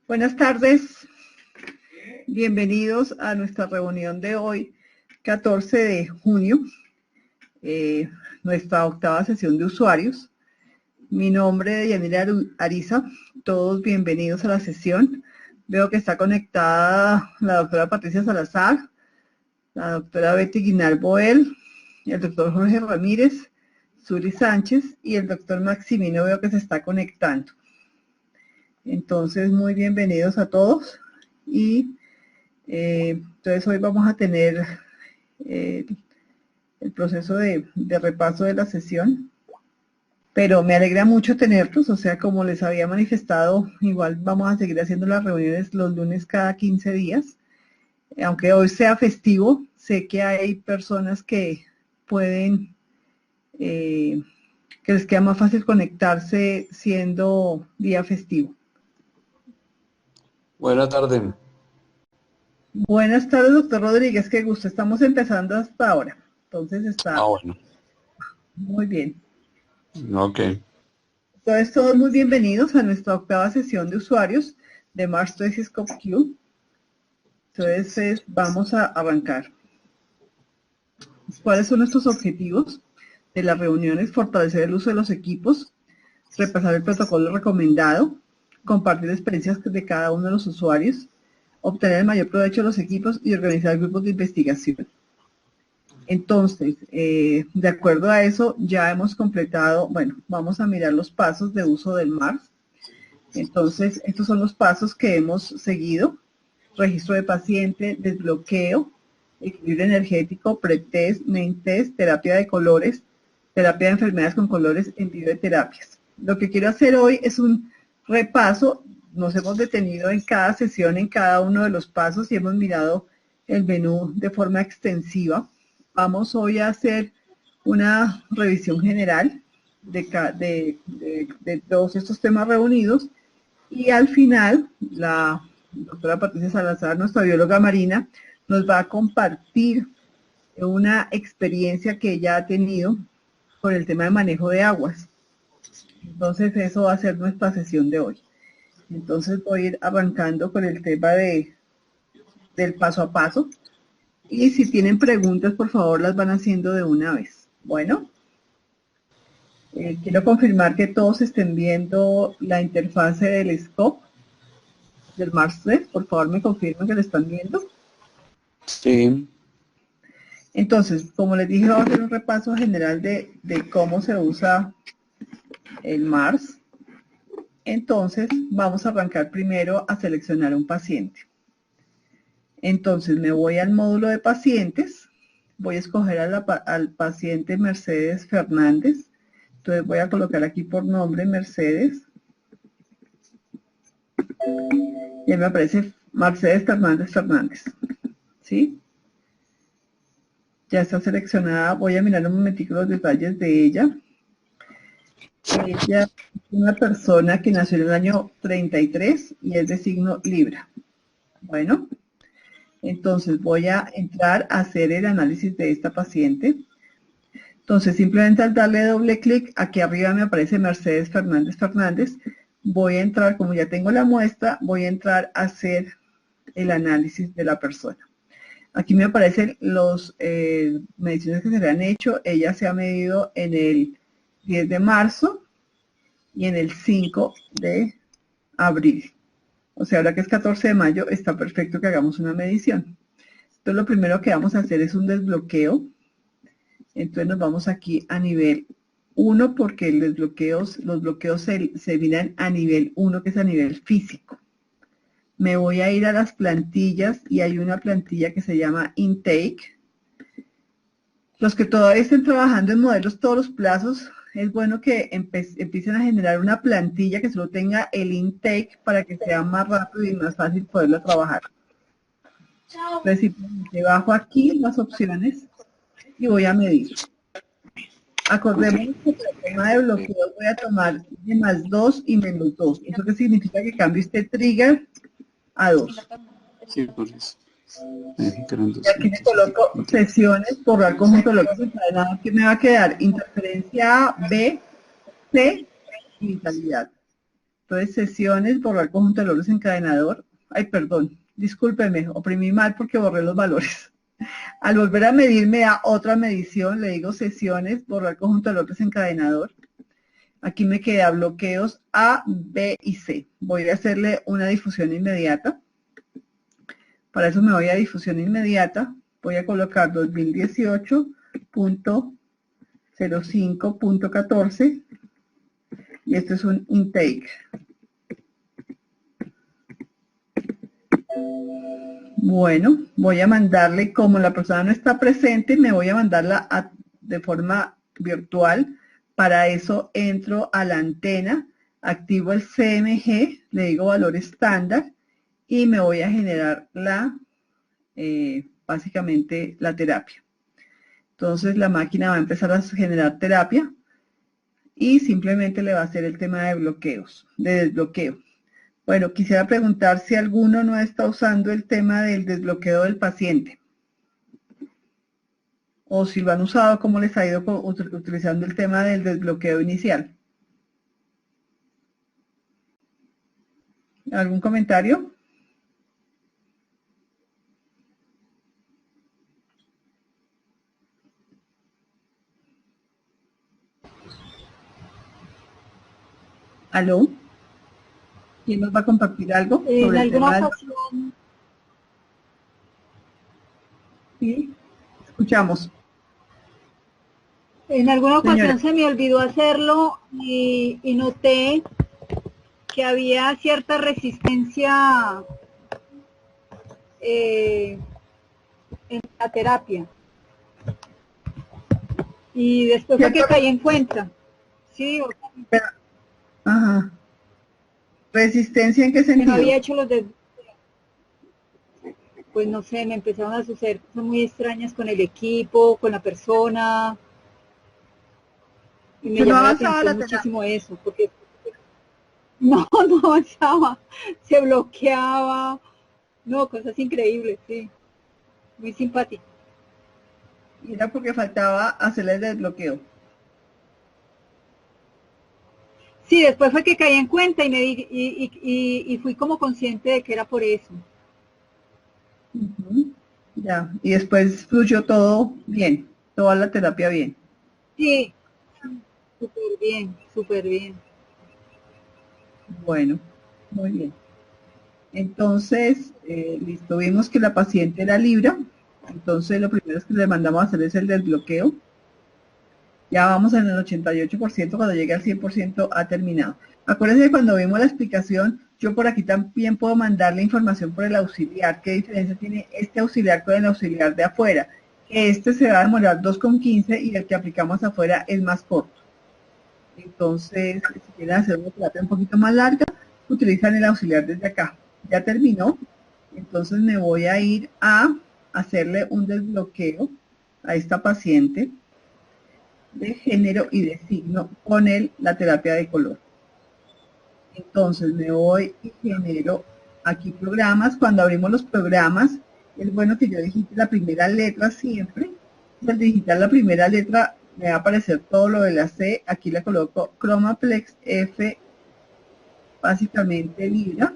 Buenas tardes, bienvenidos a nuestra reunión de hoy, 14 de junio, nuestra octava sesión de usuarios. Mi nombre es Yanira Ariza, todos bienvenidos a la sesión. Veo que está conectada la doctora Patricia Salazar, la doctora Betty Guinal Boel, el doctor Jorge Ramírez, Suri Sánchez y el doctor Maximino veo que se está conectando. Entonces, muy bienvenidos a todos y entonces hoy vamos a tener el proceso de repaso de la sesión, pero me alegra mucho tenerlos, o sea, como les había manifestado, igual vamos a seguir haciendo las reuniones los lunes cada 15 días, aunque hoy sea festivo, sé que hay personas que pueden, que les queda más fácil conectarse siendo día festivo. Buenas tardes. Buenas tardes, doctor Rodríguez, qué gusto. Estamos empezando hasta ahora. Entonces está Bueno. Muy bien. Ok. Entonces todos muy bienvenidos a nuestra octava sesión de usuarios de Mars Stethoscope Q. Entonces vamos a arrancar. ¿Cuáles son nuestros objetivos de las reuniones? Fortalecer el uso de los equipos, repasar el protocolo recomendado, compartir experiencias de cada uno de los usuarios, obtener el mayor provecho de los equipos y organizar grupos de investigación. Entonces, de acuerdo a eso, ya hemos completado, bueno, vamos a mirar los pasos de uso del MARS. Entonces, estos son los pasos que hemos seguido. Registro de paciente, desbloqueo, equilibrio energético, pretest, main test, terapia de colores, terapia de enfermedades con colores, envío de terapias. Lo que quiero hacer hoy es un repaso. Nos hemos detenido en cada sesión, en cada uno de los pasos y hemos mirado el menú de forma extensiva. Vamos hoy a hacer una revisión general de todos estos temas reunidos y al final la doctora Patricia Salazar, nuestra bióloga marina, nos va a compartir una experiencia que ella ha tenido con el tema de manejo de aguas. Entonces eso va a ser nuestra sesión de hoy. Entonces voy a ir arrancando con el tema del paso a paso. Y si tienen preguntas, por favor, las van haciendo de una vez. Bueno, quiero confirmar que todos estén viendo la interfase del scope del Mars 3. Por favor, me confirmen que lo están viendo. Sí. Entonces, como les dije, vamos a hacer un repaso general de cómo se usa el Mars. Entonces, vamos a arrancar primero a seleccionar un paciente. Entonces, me voy al módulo de pacientes. Voy a escoger al paciente Mercedes Fernández. Entonces, voy a colocar aquí por nombre Mercedes. Y me aparece Mercedes Fernández. ¿Sí? Ya está seleccionada. Voy a mirar un momentico los detalles de ella. Ella es una persona que nació en el año 33 y es de signo Libra. Bueno, entonces voy a entrar a hacer el análisis de esta paciente. Entonces, simplemente al darle doble clic, aquí arriba me aparece Mercedes Fernández. Voy a entrar, como ya tengo la muestra, voy a entrar a hacer el análisis de la persona. Aquí me aparecen las mediciones que se le han hecho. Ella se ha medido en el 10 de marzo y en el 5 de abril. O sea, ahora que es 14 de mayo, está perfecto que hagamos una medición. Entonces, lo primero que vamos a hacer es un desbloqueo. Entonces, nos vamos aquí a nivel 1 porque los bloqueos se miran a nivel 1, que es a nivel físico. Me voy a ir a las plantillas y hay una plantilla que se llama Intake. Los que todavía estén trabajando en modelos todos los plazos, es bueno que empiecen a generar una plantilla que solo tenga el intake para que sea más rápido y más fácil poderlo trabajar. Entonces, simplemente bajo aquí las opciones y voy a medir. Acordémonos que para el tema de bloqueo voy a tomar de +2 y -2. ¿Eso qué significa? Que cambio este trigger a 2. Sí, por eso. Y aquí le coloco sesiones, borrar conjunto de bloques encadenados, que me va a quedar interferencia A, B, C y vitalidad. Entonces, sesiones, borrar conjunto de valores desencadenador. Ay, perdón, discúlpeme, oprimí mal porque borré los valores. Al volver a medir me da otra medición, le digo sesiones, borrar conjunto de valores desencadenador. Aquí me queda bloqueos A, B y C. Voy a hacerle una difusión inmediata. Para eso me voy a difusión inmediata. Voy a colocar 2018.05.14 y esto es un intake. Bueno, voy a mandarle, como la persona no está presente, me voy a mandarla de forma virtual. Para eso entro a la antena, activo el CMG, le digo valor estándar y me voy a generar básicamente la terapia. Entonces la máquina va a empezar a generar terapia y simplemente le va a hacer el tema de bloqueos, de desbloqueo. Bueno, quisiera preguntar si alguno no está usando el tema del desbloqueo del paciente. O si lo han usado, ¿cómo les ha ido utilizando el tema del desbloqueo inicial? ¿Algún comentario? ¿Aló? ¿Quién nos va a compartir algo sobre el tema? En alguna ocasión. Sí, escuchamos. En alguna ocasión se me olvidó hacerlo y noté que había cierta resistencia en la terapia. Y después fue que caí en cuenta. Sí. Ajá. ¿Resistencia en qué sentido? No había hecho los de... Pues no sé, me empezaron a suceder cosas muy extrañas con el equipo, con la persona. Y me llamó la atención muchísimo eso, porque no avanzaba, se bloqueaba, no, cosas increíbles, sí, muy simpático. Y era porque faltaba hacerle el desbloqueo. Sí, después fue que caí en cuenta y fui como consciente de que era por eso. Ya, y después fluyó todo bien, toda la terapia bien. Sí, súper bien, súper bien. Bueno, muy bien. Entonces, listo, vimos que la paciente era Libra, entonces lo primero que le mandamos a hacer es el desbloqueo. Ya vamos en el 88%, cuando llegue al 100% ha terminado. Acuérdense que cuando vimos la explicación, yo por aquí también puedo mandarle información por el auxiliar. ¿Qué diferencia tiene este auxiliar con el auxiliar de afuera? Que este se va a demorar 2,15 y el que aplicamos afuera es más corto. Entonces, si quieren hacer una terapia un poquito más larga, utilizan el auxiliar desde acá. Ya terminó, entonces me voy a ir a hacerle un desbloqueo a esta paciente de género y de signo con la terapia de color. Entonces me voy y genero aquí programas. Cuando abrimos los programas, es bueno que yo digite la primera letra siempre. Al digitar la primera letra me va a aparecer todo lo de la C. Aquí le coloco Chromaplex F, básicamente Libra.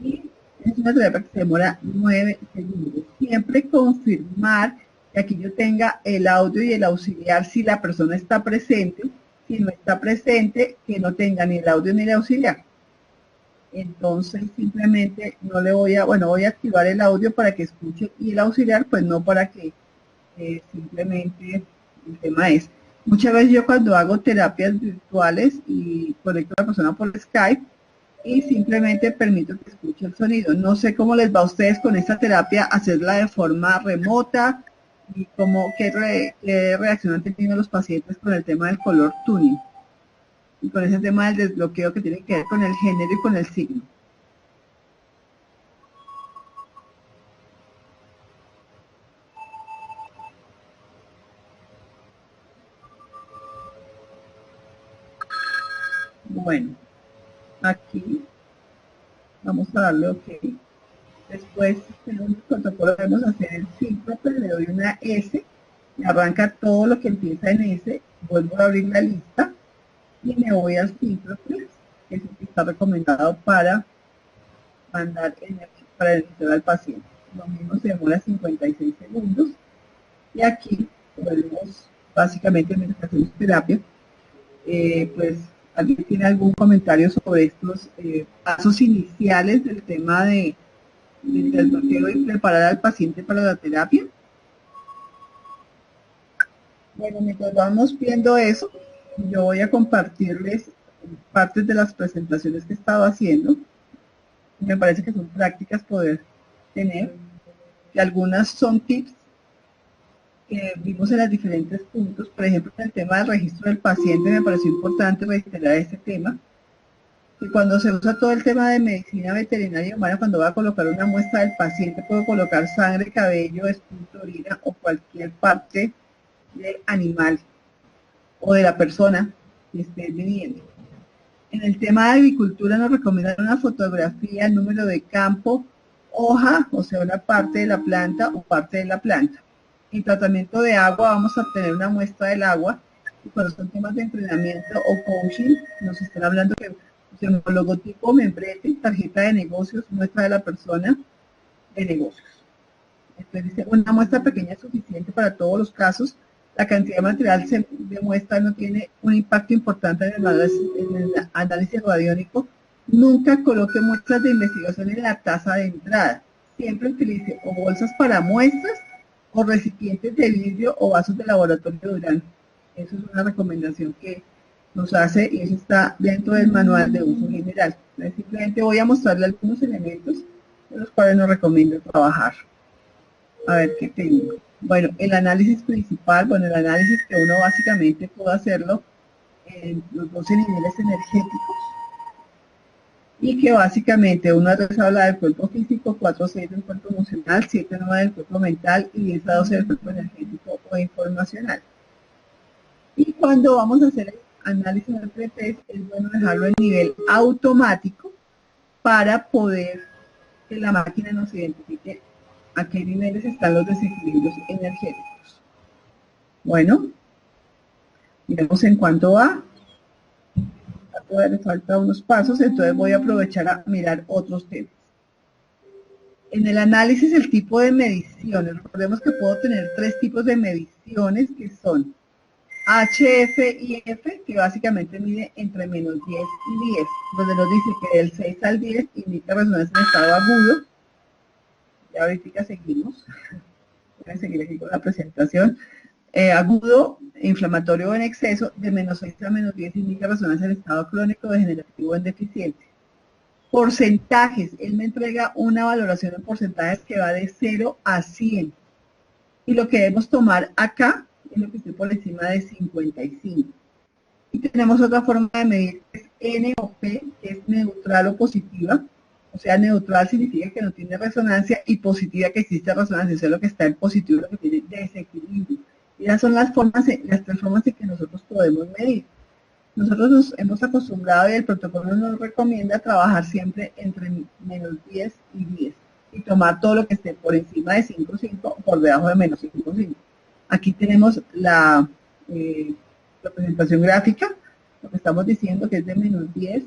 Y es una terapia que se demora 9 segundos. Siempre confirmar que aquí yo tenga el audio y el auxiliar si la persona está presente. Si no está presente, que no tenga ni el audio ni el auxiliar. Entonces simplemente no le voy a, voy a activar el audio para que escuche y el auxiliar pues no, para que simplemente el tema es, muchas veces yo cuando hago terapias virtuales y conecto a la persona por Skype y simplemente permito que escuche el sonido. No sé cómo les va a ustedes con esta terapia, hacerla de forma remota y qué reacción han tenido los pacientes con el tema del color tuning y con ese tema del desbloqueo que tiene que ver con el género y con el signo. Bueno, aquí vamos a darle OK. Después, según el protocolo, debemos hacer el síncope, le doy una S, me arranca todo lo que empieza en S, vuelvo a abrir la lista y me voy al Synchroflex, que es el que está recomendado para mandar para iniciar al paciente. Lo mismo se demora 56 segundos y aquí podemos, básicamente mientras hacemos terapia, pues ¿alguien tiene algún comentario sobre estos pasos iniciales del tema del bloqueo y preparar al paciente para la terapia? Bueno, mientras vamos viendo eso, yo voy a compartirles partes de las presentaciones que he estado haciendo. Me parece que son prácticas poder tener, que algunas son tips que vimos en los diferentes puntos. Por ejemplo, en el tema del registro del paciente me pareció importante reiterar este tema, que cuando se usa todo el tema de medicina veterinaria humana, cuando va a colocar una muestra del paciente, puedo colocar sangre, cabello, espíritu, orina o cualquier parte del animal o de la persona que esté viviendo. En el tema de agricultura nos recomiendan una fotografía, el número de campo, hoja, o sea, una parte de la planta o parte de la planta. En tratamiento de agua vamos a obtener una muestra del agua, y cuando son temas de entrenamiento o coaching, nos están hablando que logotipo, membrete, tarjeta de negocios, muestra de la persona de negocios. Entonces dice, una muestra pequeña es suficiente para todos los casos. La cantidad de material de muestra no tiene un impacto importante en el análisis radiónico. Nunca coloque muestras de investigación en la taza de entrada. Siempre utilice o bolsas para muestras o recipientes de vidrio o vasos de laboratorio de Durán. Eso es una recomendación que nos hace y eso está dentro del manual de uso general. Entonces, simplemente voy a mostrarle algunos elementos de los cuales nos recomiendo trabajar. A ver qué tengo. Bueno, el análisis principal, bueno, el análisis que uno básicamente puede hacerlo en los 12 niveles energéticos y que básicamente uno habla del cuerpo físico, 4 a 6 del cuerpo emocional, 7 a 9 del cuerpo mental y 10 a 12 del cuerpo energético o informacional. Y cuando vamos a hacer el análisis del pretest, es bueno dejarlo en nivel automático para poder que la máquina nos identifique a qué niveles están los desequilibrios energéticos. Bueno, miremos en cuánto va. A todavía le falta unos pasos, entonces voy a aprovechar a mirar otros temas. En el análisis, el tipo de mediciones. Recordemos que puedo tener 3 tipos de mediciones que son HF y F, que básicamente mide entre menos 10 y 10, donde nos dice que del 6 al 10 indica resonancia en estado agudo. Ya ahorita seguimos. Voy a seguir aquí con la presentación. Agudo, inflamatorio o en exceso, de menos 6 a menos 10 indica resonancia en estado crónico, degenerativo o en deficiente. Porcentajes, él me entrega una valoración en porcentajes que va de 0 a 100. Y lo que debemos tomar acá es lo que esté por encima de 55. Y tenemos otra forma de medir, que es N o P, que es neutral o positiva. O sea, neutral significa que no tiene resonancia y positiva que existe resonancia. Eso es lo que está en positivo, lo que tiene desequilibrio. Y esas son las 3 formas en que nosotros podemos medir. Nosotros nos hemos acostumbrado y el protocolo nos recomienda trabajar siempre entre menos 10 y 10 y tomar todo lo que esté por encima de 5,5 o por debajo de menos 5,5. Aquí tenemos la representación gráfica, lo que estamos diciendo que es de menos 10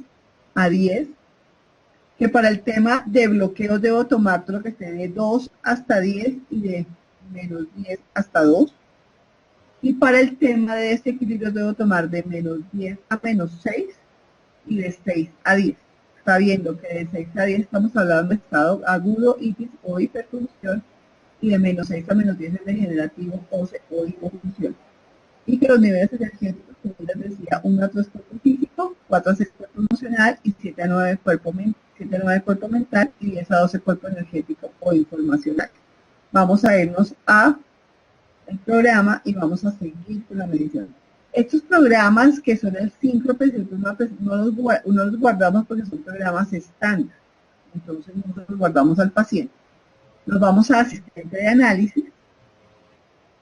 a 10, que para el tema de bloqueos debo tomar todo lo que esté de 2 hasta 10 y de menos 10 hasta 2. Y para el tema de desequilibrio debo tomar de menos 10 a menos 6 y de 6 a 10. Está viendo que de 6 a 10 estamos hablando de estado agudo, itis o hiperfunción, y de menos 6 a menos 10 es degenerativo o hipofunción. Y que los niveles energéticos, como les decía, 1 a 3 cuerpo físico, 4 a 6 cuerpo emocional y 7 a 9 cuerpo mental y 10 a 12 cuerpo energético o informacional. Vamos a irnos a el programa y vamos a seguir con la medición. Estos programas que son el Synchroflex, no los guardamos porque son programas estándar. Entonces nosotros los guardamos al paciente. Nos vamos a asistente de análisis.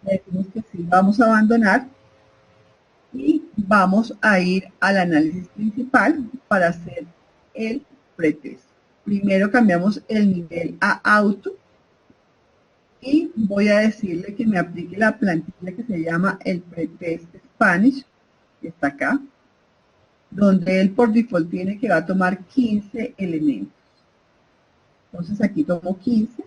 Le decimos que sí, vamos a abandonar. Y vamos a ir al análisis principal para hacer el pretest. Primero cambiamos el nivel a auto. Y voy a decirle que me aplique la plantilla que se llama el pretest Spanish, que está acá. donde él por default tiene que va a tomar 15 elementos. Entonces aquí tomo 15.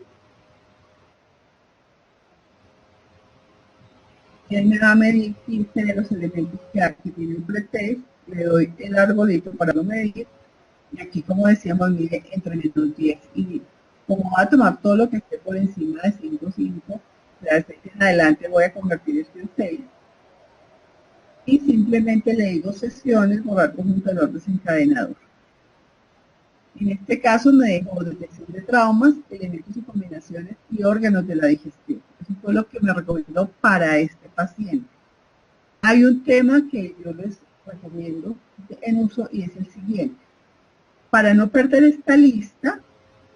Él me va a medir 15 de los elementos que aquí tiene el pretest, le doy el arbolito para lo medir, y aquí, como decíamos, mide entre menos 10 y 10. Como va a tomar todo lo que esté por encima de 5, 5, de 6 en adelante voy a convertir esto en 6, y simplemente le digo sesiones, borrar conjunto de los desencadenador. En este caso me dejó detección de traumas, elementos y combinaciones y órganos de la digestión. Eso fue lo que me recomendó para este paciente. Hay un tema que yo les recomiendo en uso y es el siguiente. Para no perder esta lista,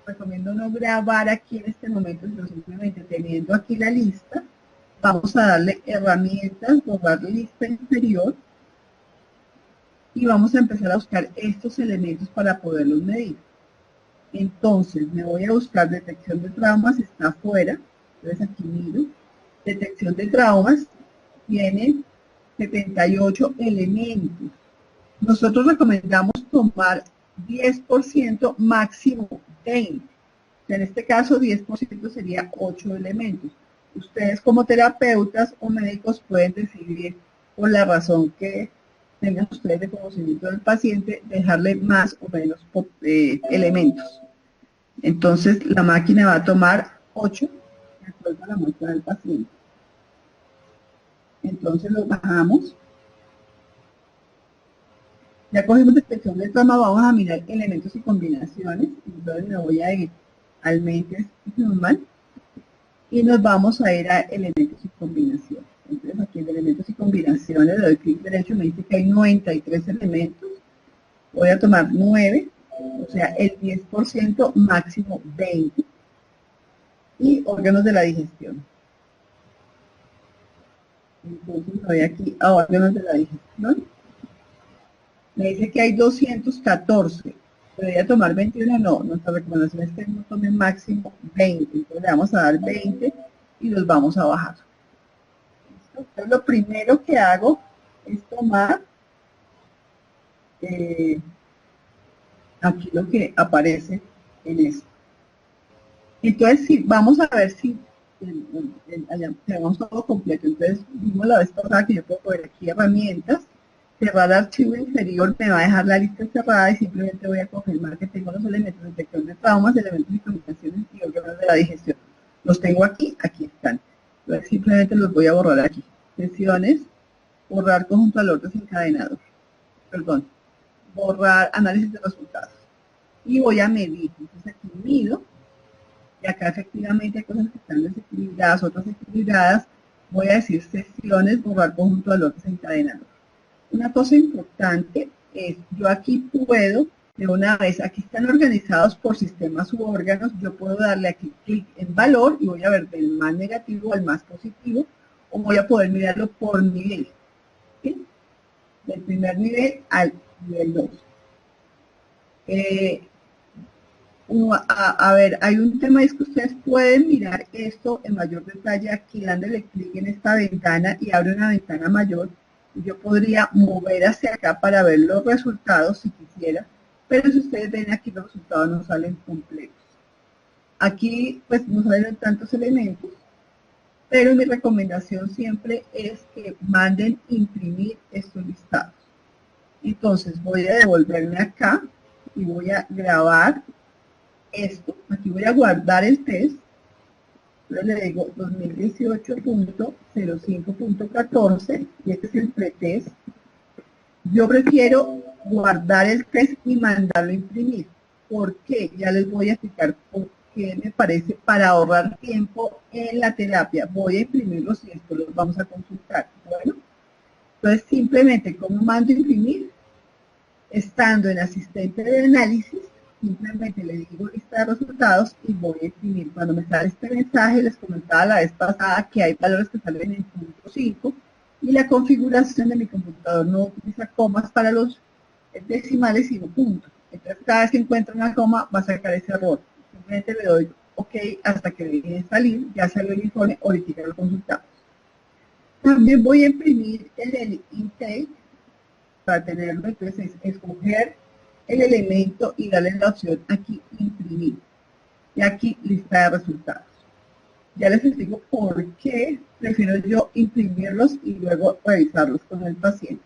recomiendo no grabar aquí en este momento, sino simplemente teniendo aquí la lista, vamos a darle herramientas, borrar lista inferior, y vamos a empezar a buscar estos elementos para poderlos medir. Entonces, me voy a buscar detección de traumas, está afuera, entonces aquí miro, detección de traumas, tiene 78 elementos. Nosotros recomendamos tomar 10%, máximo 20%. En este caso, 10% sería 8 elementos. Ustedes como terapeutas o médicos pueden decidir, por la razón que tengan ustedes de conocimiento del paciente, dejarle más o menos elementos. Entonces, la máquina va a tomar 8 de acuerdo a la muestra del paciente. Entonces, lo bajamos. Ya cogimos detección de trauma, vamos a mirar elementos y combinaciones. Entonces, me voy a ir al Mentes normal y nos vamos a ir a elementos y combinaciones. Entonces, aquí en elementos y combinaciones le doy clic derecho, me dice que hay 93 elementos. Voy a tomar 9, o sea, el 10%, máximo 20. Y órganos de la digestión. Entonces me voy aquí a órganos de la digestión. Me dice que hay 214. ¿Debería tomar 21? No, nuestra recomendación es que no tome máximo 20. Entonces le vamos a dar 20 y los vamos a bajar. Entonces, lo primero que hago es tomar aquí lo que aparece en esto. Entonces, sí, vamos a ver si tenemos todo completo. Entonces, vimos la vez pasada que yo puedo poner aquí herramientas, cerrar archivo inferior, me va a dejar la lista cerrada y simplemente voy a confirmar que tengo los elementos de detección de traumas, elementos y comunicaciones y órganos de la digestión. Los tengo aquí, aquí están. Entonces, simplemente los voy a borrar aquí. Sesiones, borrar conjunto valor desencadenador. Perdón, borrar análisis de resultados. Y voy a medir. Entonces, aquí mido. Y acá efectivamente hay cosas que están desequilibradas, otras equilibradas. Voy a decir sesiones, borrar conjunto valor desencadenador. Una cosa importante es, yo aquí puedo, de una vez, aquí están organizados por sistemas u órganos, yo puedo darle aquí clic en valor y voy a ver del más negativo al más positivo, o voy a poder mirarlo por nivel, ¿sí? Del primer nivel al nivel 2. A ver, hay un tema, es que ustedes pueden mirar esto en mayor detalle aquí dándole clic en esta ventana y abre una ventana mayor. Yo podría mover hacia acá para ver los resultados si quisiera, pero si ustedes ven aquí los resultados no salen completos. Aquí pues no salen tantos elementos, pero mi recomendación siempre es que manden imprimir estos listados. Entonces voy a devolverme acá y voy a grabar esto. Aquí voy a guardar el test. Entonces le digo 2018.05.14 y este es el pretest. Yo prefiero guardar el test y mandarlo a imprimir. ¿Por qué? Ya les voy a explicar por qué me parece para ahorrar tiempo en la terapia. Voy a imprimirlos y esto los vamos a consultar. Bueno, entonces simplemente como mando a imprimir, estando en asistente de análisis, simplemente le digo lista de resultados y voy a imprimir. Cuando me sale este mensaje, les comentaba la vez pasada que hay valores que salen en punto 5 y la configuración de mi computador no utiliza comas para los decimales sino puntos. Entonces cada vez que encuentro una coma va a sacar ese error. Simplemente le doy OK hasta que deje de salir, ya salió el informe, ahorita lo consultamos. También voy a imprimir el intake para tenerlo, entonces es escoger el elemento y darle la opción aquí, imprimir. Y aquí, lista de resultados. Ya les explico por qué prefiero yo imprimirlos y luego revisarlos con el paciente.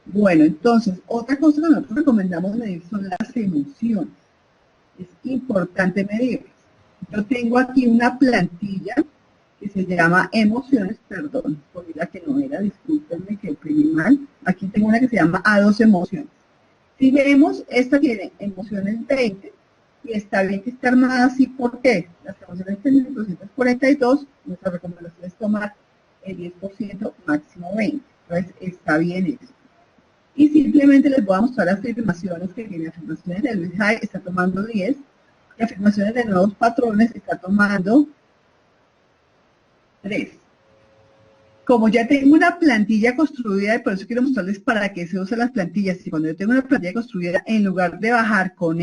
Bueno, entonces, otra cosa que nosotros recomendamos medir son las emociones. Es importante medirlas. Yo tengo aquí una plantilla que se llama emociones, perdón, porque la que no era, discúlpenme que imprimí mal. Aquí tengo una que se llama A2 emociones. Si vemos, esta tiene emociones 20 y está bien que esté armada así, ¿por qué? Las emociones tienen 242, nuestra recomendación es tomar el 10%, máximo 20. Entonces, está bien eso. Y simplemente les voy a mostrar afirmaciones que tiene. Afirmaciones de Luis Hay está tomando 10, y afirmaciones de nuevos patrones está tomando 3. Como ya tengo una plantilla construida, y por eso quiero mostrarles para qué se usan las plantillas. Y cuando yo tengo una plantilla construida, en lugar de bajar con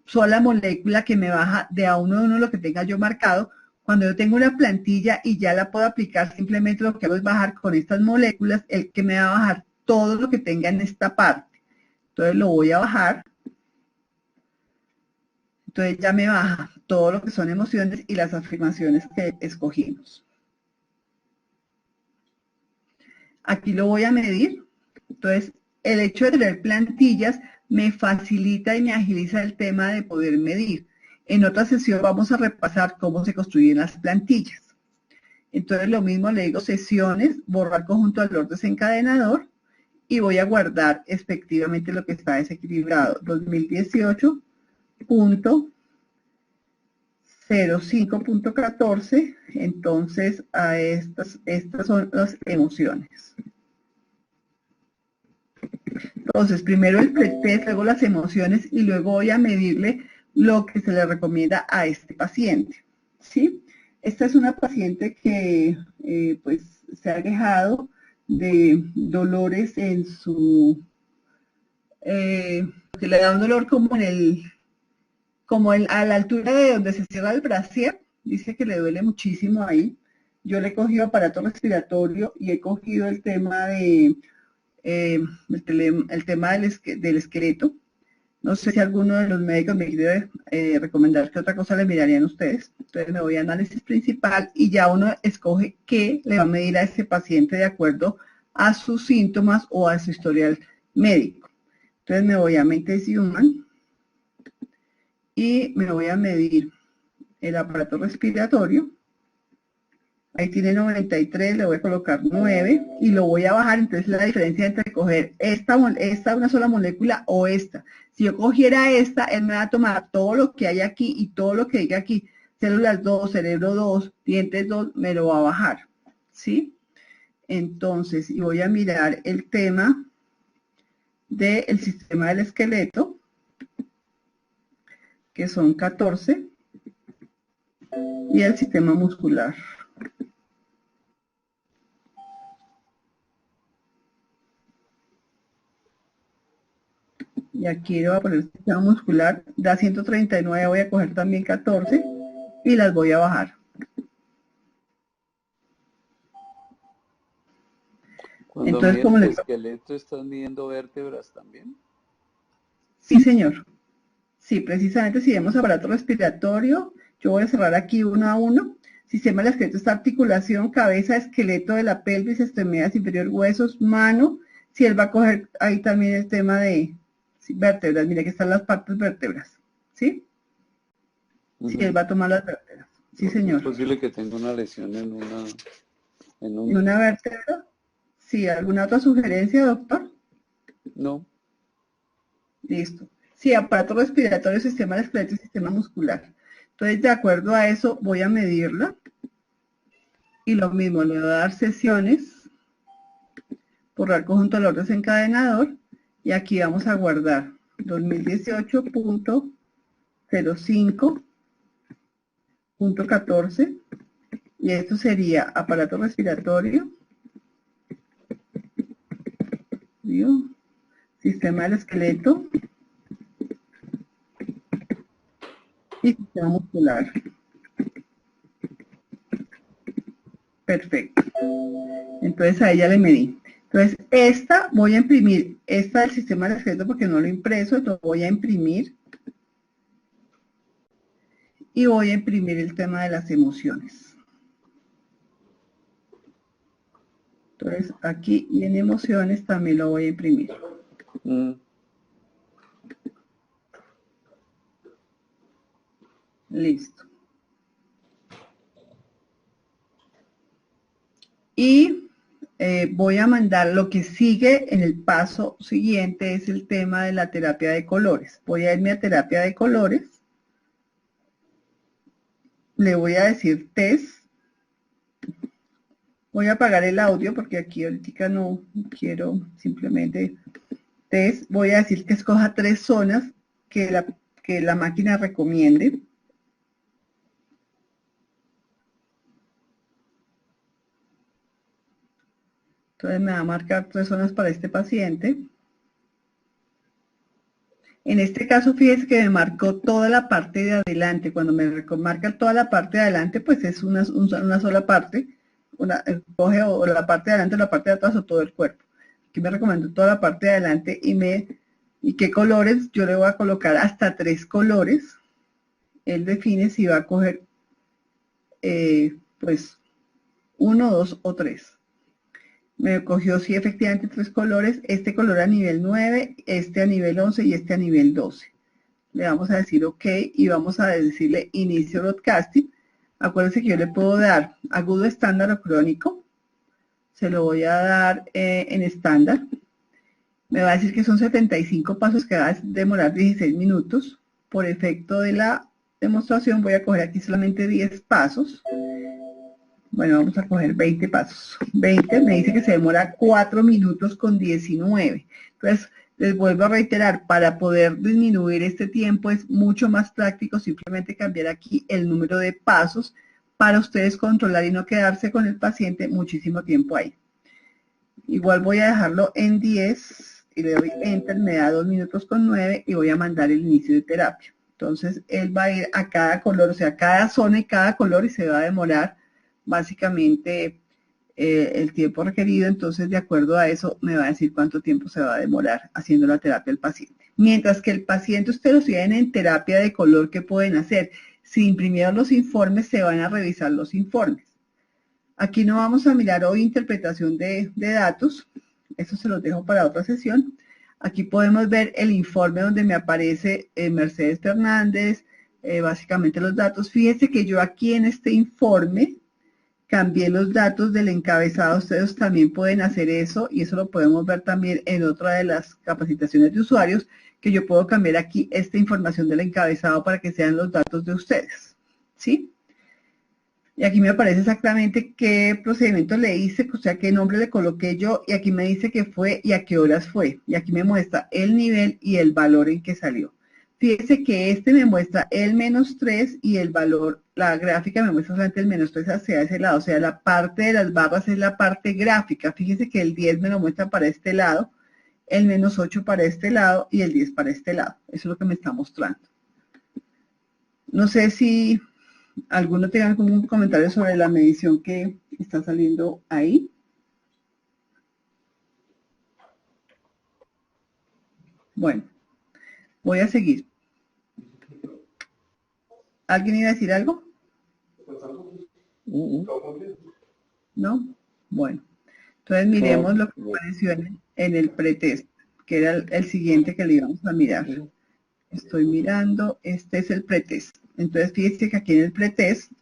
sola molécula que me baja de a uno lo que tenga yo marcado, cuando yo tengo una plantilla y ya la puedo aplicar, simplemente lo que hago es bajar con estas moléculas, el que me va a bajar todo lo que tenga en esta parte. Entonces lo voy a bajar. Entonces ya me baja todo lo que son emociones y las afirmaciones que escogimos. Aquí lo voy a medir. Entonces, el hecho de tener plantillas me facilita y me agiliza el tema de poder medir. En otra sesión vamos a repasar cómo se construyen las plantillas. Entonces, lo mismo le digo sesiones, borrar conjunto de valor desencadenador y voy a guardar efectivamente lo que está desequilibrado. 2018.05.14, entonces estas son las emociones. Entonces, primero el pretest, luego las emociones y luego voy a medirle lo que se le recomienda a este paciente, ¿sí? Esta es una paciente que pues se ha quejado de dolores en su, que le da un dolor como a la altura de donde se cierra el brasier, dice que le duele muchísimo ahí. Yo le he cogido aparato respiratorio y he cogido el tema de el tema del esqueleto. No sé si alguno de los médicos me quiere recomendar qué otra cosa le mirarían ustedes. Entonces me voy a análisis principal y ya uno escoge qué le va a medir a ese paciente de acuerdo a sus síntomas o a su historial médico. Entonces me voy a Mentes Human y me voy a medir el aparato respiratorio. Ahí tiene 93, le voy a colocar 9 y lo voy a bajar. Entonces la diferencia entre coger esta una sola molécula o esta. Si yo cogiera esta, él me va a tomar todo lo que hay aquí y todo lo que diga aquí. Células 2, cerebro 2, dientes 2, me lo va a bajar. ¿Sí? Entonces, y voy a mirar el tema del sistema del esqueleto, que son 14, y el sistema muscular. Y aquí le voy a poner el sistema muscular, da 139, voy a coger también 14 y las voy a bajar. Cuando Entonces, como mides les... el esqueleto, ¿estás midiendo vértebras también? Sí, señor. Sí, precisamente si vemos aparato respiratorio, yo voy a cerrar aquí uno a uno. Sistema del esqueleto está articulación, cabeza, esqueleto de la pelvis, extremidades inferior, huesos, mano. Si él va a coger ahí también el tema de vértebras, mira que están las partes vértebras, ¿sí? Si él va a tomar las vértebras. Sí, señor. ¿Es posible que tenga una lesión en ¿En una vértebra? Sí, ¿alguna otra sugerencia, doctor? No. Listo. Sí, aparato respiratorio, sistema del esqueleto y sistema muscular. Entonces, de acuerdo a eso, voy a medirla. Y lo mismo, le voy a dar sesiones, borrar conjunto valor desencadenador, y aquí vamos a guardar 2018.05.14, y esto sería aparato respiratorio, sistema del esqueleto y sistema muscular. Perfecto. Entonces a ella le medí. Entonces, esta voy a imprimir, esta del sistema de esqueleto porque no lo he impreso, lo voy a imprimir. Y voy a imprimir el tema de las emociones. Entonces, aquí y en emociones también lo voy a imprimir. Listo. Y voy a mandar lo que sigue en el paso siguiente, es el tema de la terapia de colores. Voy a irme a terapia de colores. Le voy a decir test. Voy a apagar el audio porque aquí ahorita no quiero, simplemente test. Voy a decir que escoja 3 zonas que la máquina recomiende. Entonces me va a marcar 3 zonas para este paciente. En este caso, fíjese que me marcó toda la parte de adelante. Cuando me marca toda la parte de adelante, pues es una sola parte. Coge o la parte de adelante, o la parte de atrás o todo el cuerpo. Aquí me recomendó toda la parte de adelante y qué colores. Yo le voy a colocar hasta 3 colores. Él define si va a coger pues 1, 2 o 3. Me cogió, sí, efectivamente 3 colores, este color a nivel 9, este a nivel 11 y este a nivel 12. Le vamos a decir OK y vamos a decirle inicio broadcasting. Acuérdense que yo le puedo dar agudo, estándar o crónico. Se lo voy a dar en estándar. Me va a decir que son 75 pasos que va a demorar 16 minutos. Por efecto de la demostración voy a coger aquí solamente 10 pasos. Bueno, vamos a coger 20 pasos. 20 me dice que se demora 4 minutos con 19. Entonces, les vuelvo a reiterar, para poder disminuir este tiempo es mucho más práctico simplemente cambiar aquí el número de pasos para ustedes controlar y no quedarse con el paciente muchísimo tiempo ahí. Igual voy a dejarlo en 10 y le doy Enter, me da 2 minutos con 9 y voy a mandar el inicio de terapia. Entonces, él va a ir a cada color, o sea, cada zona y cada color y se va a demorar básicamente el tiempo requerido. Entonces, de acuerdo a eso, me va a decir cuánto tiempo se va a demorar haciendo la terapia del paciente. Mientras que el paciente, ustedes lo siguen en terapia de color, ¿qué pueden hacer? Si imprimieron los informes, se van a revisar los informes. Aquí no vamos a mirar hoy interpretación de datos, eso se los dejo para otra sesión. Aquí podemos ver el informe donde me aparece Mercedes Fernández, básicamente los datos. Fíjense que yo aquí en este informe cambié los datos del encabezado. Ustedes también pueden hacer eso y eso lo podemos ver también en otra de las capacitaciones de usuarios, que yo puedo cambiar aquí esta información del encabezado para que sean los datos de ustedes, ¿sí? Y aquí me aparece exactamente qué procedimiento le hice, o sea, qué nombre le coloqué yo, y aquí me dice qué fue y a qué horas fue. Y aquí me muestra el nivel y el valor en que salió. Fíjense que este me muestra el -3 y el valor, la gráfica me muestra solamente el -3 hacia ese lado, o sea, la parte de las barras es la parte gráfica. Fíjense que el 10 me lo muestra para este lado, el -8 para este lado y el 10 para este lado. Eso es lo que me está mostrando. No sé si ¿alguno tiene algún comentario sobre la medición que está saliendo ahí? Bueno, voy a seguir. ¿Alguien iba a decir algo? ¿No? Bueno, entonces miremos lo que apareció en el pretest, que era el siguiente que le íbamos a mirar. Estoy mirando, este es el pretest. Entonces fíjense que aquí en el pretest,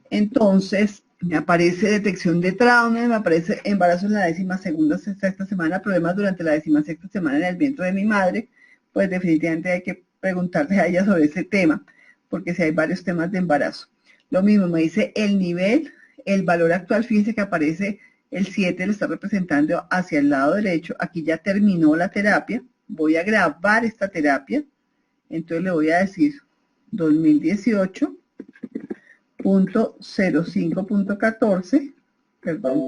entonces me aparece detección de trauma, me aparece embarazo en la 12ª, sexta semana, problemas durante la 16ª semana en el vientre de mi madre. Pues definitivamente hay que preguntarle a ella sobre ese tema, porque si hay varios temas de embarazo. Lo mismo me dice el nivel, el valor actual, fíjense que aparece el 7, lo está representando hacia el lado derecho. Aquí ya terminó la terapia, voy a grabar esta terapia, entonces le voy a decir 2018.05.14, perdón,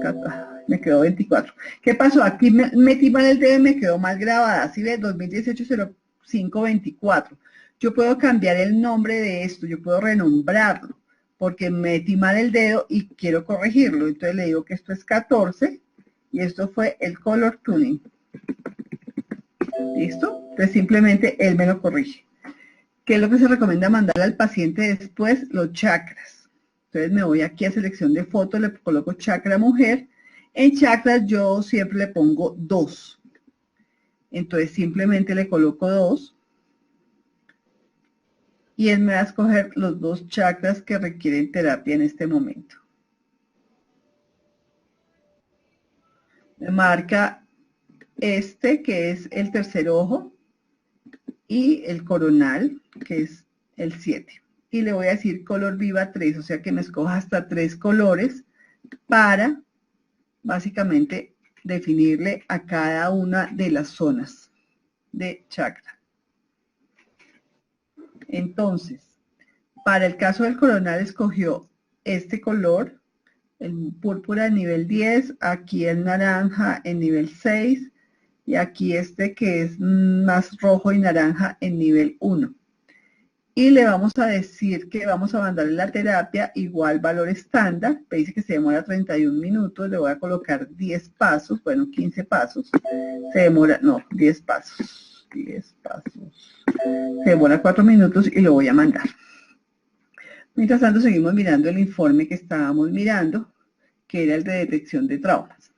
me quedó 24. ¿Qué pasó? Aquí metí mal el dedo y me quedó mal grabada. ¿Sí ves? 2018.05.24. Yo puedo cambiar el nombre de esto, yo puedo renombrarlo, porque metí mal el dedo y quiero corregirlo. Entonces le digo que esto es 14 Y esto fue el color tuning. ¿Listo? Entonces simplemente él me lo corrige. ¿Qué es lo que se recomienda mandarle al paciente después? Los chakras. Entonces me voy aquí a selección de fotos, le coloco chakra mujer. En chakras yo siempre le pongo 2. Entonces simplemente le coloco 2. Y él me va a escoger los 2 chakras que requieren terapia en este momento. Me marca este, que es el tercer ojo, y el coronal, que es el 7. Y le voy a decir color viva 3, o sea que me escoja hasta 3 colores para básicamente definirle a cada una de las zonas de chakra. Entonces, para el caso del coronal escogió este color, el púrpura en nivel 10, aquí el naranja en nivel 6, y aquí este que es más rojo y naranja en nivel 1. Y le vamos a decir que vamos a mandarle la terapia igual valor estándar. Me dice que se demora 31 minutos, le voy a colocar 10 pasos, bueno, 15 pasos. Se demora, no, 10 pasos. 10 pasos. Se demora 4 minutos y lo voy a mandar. Mientras tanto seguimos mirando el informe que estábamos mirando, que era el de detección de traumas.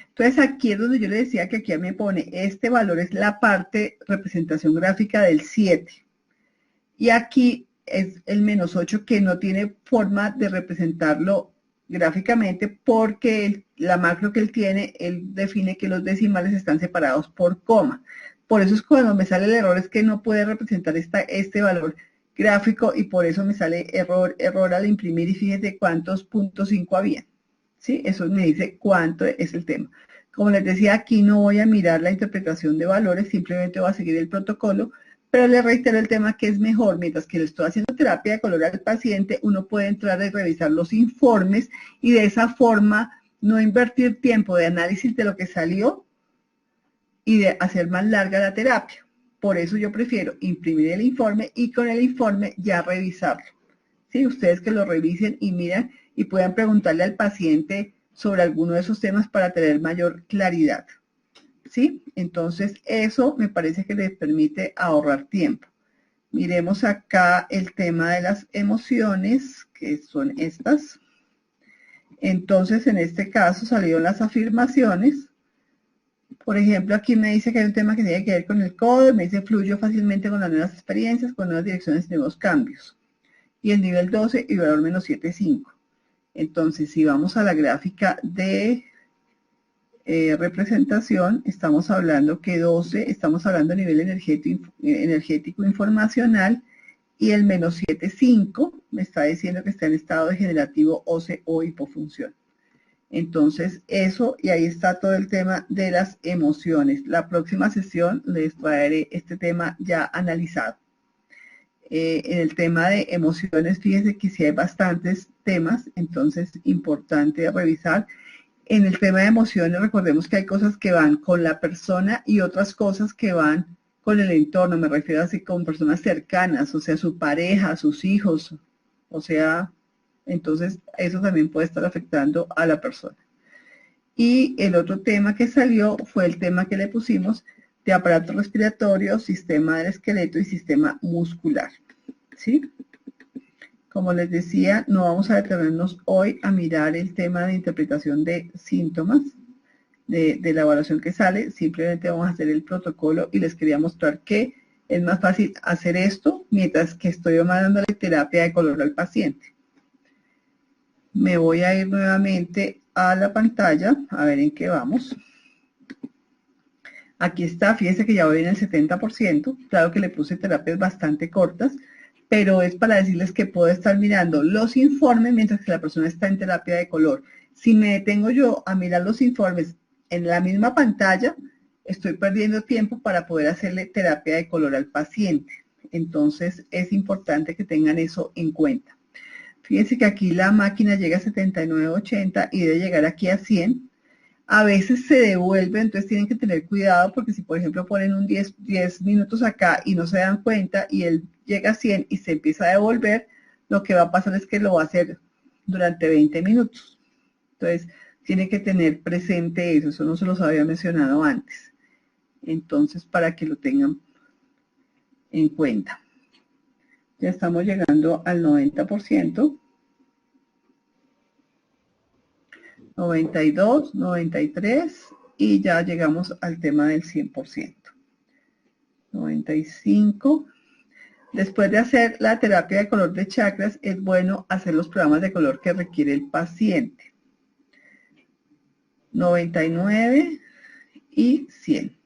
Entonces aquí es donde yo le decía que aquí me pone, este valor es la parte representación gráfica del 7. Y aquí es el -8 que no tiene forma de representarlo gráficamente porque la macro que él tiene, él define que los decimales están separados por coma. Por eso es cuando me sale el error, es que no puede representar este valor gráfico y por eso me sale error al imprimir y fíjate cuántos .5 había. ¿Sí? Eso me dice cuánto es el tema. Como les decía, aquí no voy a mirar la interpretación de valores, simplemente voy a seguir el protocolo, pero le reitero el tema que es mejor, mientras que le estoy haciendo terapia de color al paciente, uno puede entrar y revisar los informes y de esa forma no invertir tiempo de análisis de lo que salió y de hacer más larga la terapia. Por eso yo prefiero imprimir el informe y con el informe ya revisarlo. ¿Sí? Ustedes que lo revisen y miren y puedan preguntarle al paciente sobre alguno de esos temas para tener mayor claridad. ¿Sí? Entonces, eso me parece que les permite ahorrar tiempo. Miremos acá el tema de las emociones, que son estas. Entonces, en este caso salieron las afirmaciones. Por ejemplo, aquí me dice que hay un tema que tiene que ver con el codo, me dice fluyo fácilmente con las nuevas experiencias, con nuevas direcciones y nuevos cambios. Y el nivel 12 y valor -7.5. Entonces, si vamos a la gráfica de representación, estamos hablando que 12, estamos hablando a nivel energético informacional, y el -7.5 me está diciendo que está en estado degenerativo óseo o hipofunción. Entonces eso, y ahí está todo el tema de las emociones. La próxima sesión les traeré este tema ya analizado. En el tema de emociones, fíjense que sí hay bastantes temas, entonces importante revisar. En el tema de emociones, recordemos que hay cosas que van con la persona y otras cosas que van con el entorno. Me refiero así con personas cercanas, o sea, su pareja, sus hijos, o sea, entonces eso también puede estar afectando a la persona. Y el otro tema que salió fue el tema que le pusimos de aparato respiratorio, sistema del esqueleto y sistema muscular. ¿Sí? Como les decía, no vamos a detenernos hoy a mirar el tema de interpretación de síntomas de la evaluación que sale, simplemente vamos a hacer el protocolo y les quería mostrar que es más fácil hacer esto mientras que estoy mandándole terapia de color al paciente. Me voy a ir nuevamente a la pantalla, a ver en qué vamos. Aquí está, fíjense que ya voy en el 70%, claro que le puse terapias bastante cortas, pero es para decirles que puedo estar mirando los informes mientras que la persona está en terapia de color. Si me detengo yo a mirar los informes en la misma pantalla, estoy perdiendo tiempo para poder hacerle terapia de color al paciente. Entonces es importante que tengan eso en cuenta. Fíjense que aquí la máquina llega a 79.80 y debe llegar aquí a 100. A veces se devuelve, entonces tienen que tener cuidado porque si por ejemplo ponen un 10 minutos acá y no se dan cuenta y él llega a 100 y se empieza a devolver, lo que va a pasar es que lo va a hacer durante 20 minutos. Entonces tiene que tener presente eso no se los había mencionado antes. Entonces, para que lo tengan en cuenta. Ya estamos llegando al 90%. 92, 93 y ya llegamos al tema del 100%. 95. Después de hacer la terapia de color de chakras, es bueno hacer los programas de color que requiere el paciente. 99 y 100.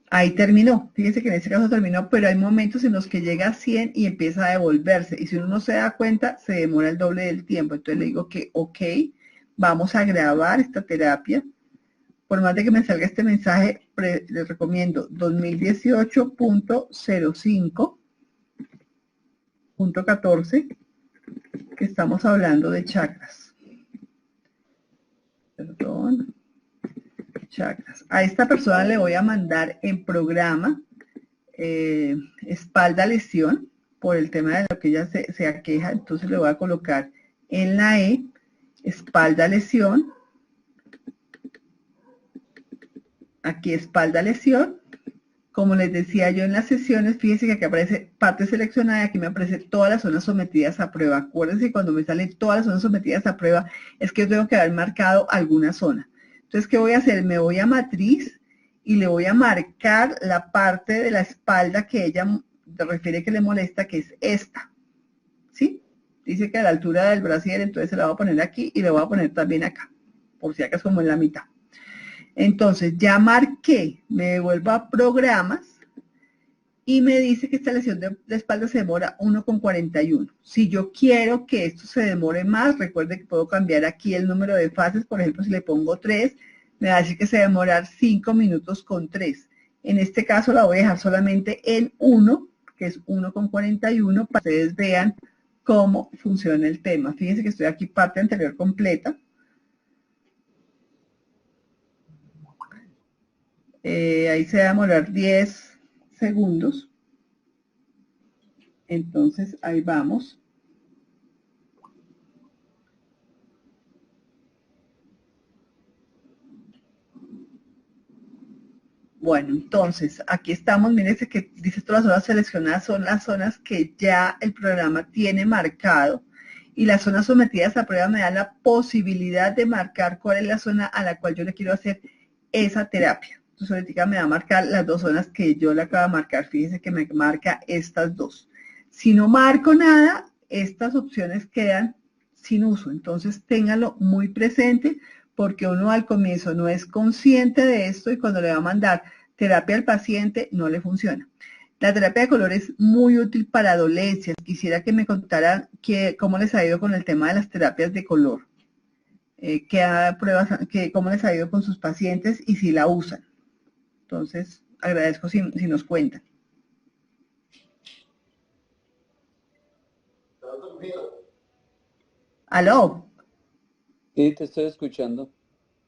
Ahí terminó. Fíjense que en este caso terminó, pero hay momentos en los que llega a 100 y empieza a devolverse. Y si uno no se da cuenta, se demora el doble del tiempo. Entonces le digo que, ok, vamos a grabar esta terapia. Por más de que me salga este mensaje, les recomiendo 2018.05.14, que estamos hablando de chakras. Perdón. Chakras. A esta persona le voy a mandar en programa espalda lesión por el tema de lo que ella se aqueja. Entonces le voy a colocar en la E espalda lesión. Aquí espalda lesión. Como les decía yo en las sesiones, fíjense que aquí aparece parte seleccionada y aquí me aparece todas las zonas sometidas a prueba. Acuérdense que cuando me salen todas las zonas sometidas a prueba es que yo tengo que haber marcado alguna zona. Entonces, ¿qué voy a hacer? Me voy a matriz y le voy a marcar la parte de la espalda que ella refiere que le molesta, que es esta. ¿Sí? Dice que a la altura del brasier, entonces se la voy a poner aquí y le voy a poner también acá, por si acaso como en la mitad. Entonces, ya marqué, me devuelvo a programas y me dice que esta lesión de espalda se demora 1,41. Si yo quiero que esto se demore más, recuerde que puedo cambiar aquí el número de fases. Por ejemplo, si le pongo 3, me va a decir que se va a demorar 5 minutos con 3. En este caso la voy a dejar solamente en 1, que es 1,41, para que ustedes vean cómo funciona el tema. Fíjense que estoy aquí parte anterior completa. Ahí se va a demorar 10 segundos. Entonces, ahí vamos. Bueno, entonces, aquí estamos. Mírense que dice todas las zonas seleccionadas son las zonas que ya el programa tiene marcado. Y las zonas sometidas a prueba me dan la posibilidad de marcar cuál es la zona a la cual yo le quiero hacer esa terapia. Entonces, ahorita me va a marcar las dos zonas que yo le acabo de marcar. Fíjense que me marca estas dos. Si no marco nada, estas opciones quedan sin uso. Entonces, ténganlo muy presente porque uno al comienzo no es consciente de esto y cuando le va a mandar terapia al paciente no le funciona. La terapia de color es muy útil para dolencias. Quisiera que me contaran cómo les ha ido con el tema de las terapias de color. Cómo les ha ido con sus pacientes y si la usan. Entonces, agradezco si nos cuentan. ¿Aló? Sí, te estoy escuchando.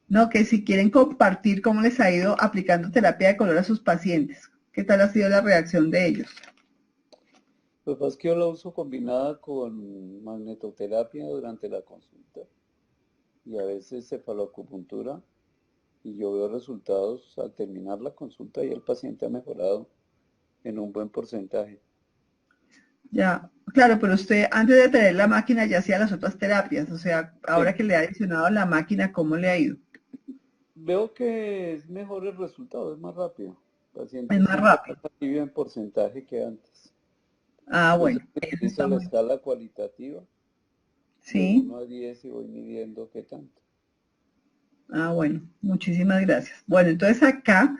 No, que si quieren compartir cómo les ha ido aplicando terapia de color a sus pacientes. ¿Qué tal ha sido la reacción de ellos? Pues es que yo la uso combinada con magnetoterapia durante la consulta y a veces cefaloacupuntura y yo veo resultados al terminar la consulta y el paciente ha mejorado en un buen porcentaje. Ya, claro, pero usted antes de tener la máquina ya hacía las otras terapias, o sea, ahora Sí. que le ha adicionado la máquina, ¿cómo le ha ido? Veo que es mejor el resultado, es más rápido. El paciente Es más siente más rápido. alivio en porcentaje que antes. Ah, Entonces, bueno, eso utilizo está la muy bien. escala cualitativa de Sí, 1 a 10 y voy midiendo qué tanto. ah, bueno, muchísimas gracias. Bueno, entonces acá,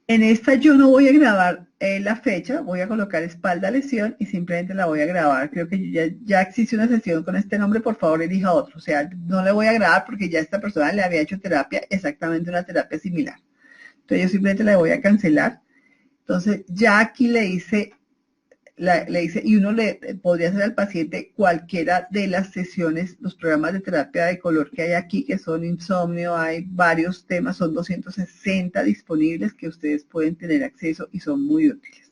en esta yo no voy a grabar la fecha, voy a colocar espalda lesión y simplemente la voy a grabar. Creo que ya existe una sesión con este nombre, por favor elija otro. O sea, no le voy a grabar porque ya esta persona le había hecho terapia, exactamente una terapia similar. Entonces yo simplemente la voy a cancelar. Entonces ya aquí le hice, y uno le podría hacer al paciente cualquiera de las sesiones, los programas de terapia de color que hay aquí, que son insomnio, hay varios temas, son 260 disponibles que ustedes pueden tener acceso y son muy útiles.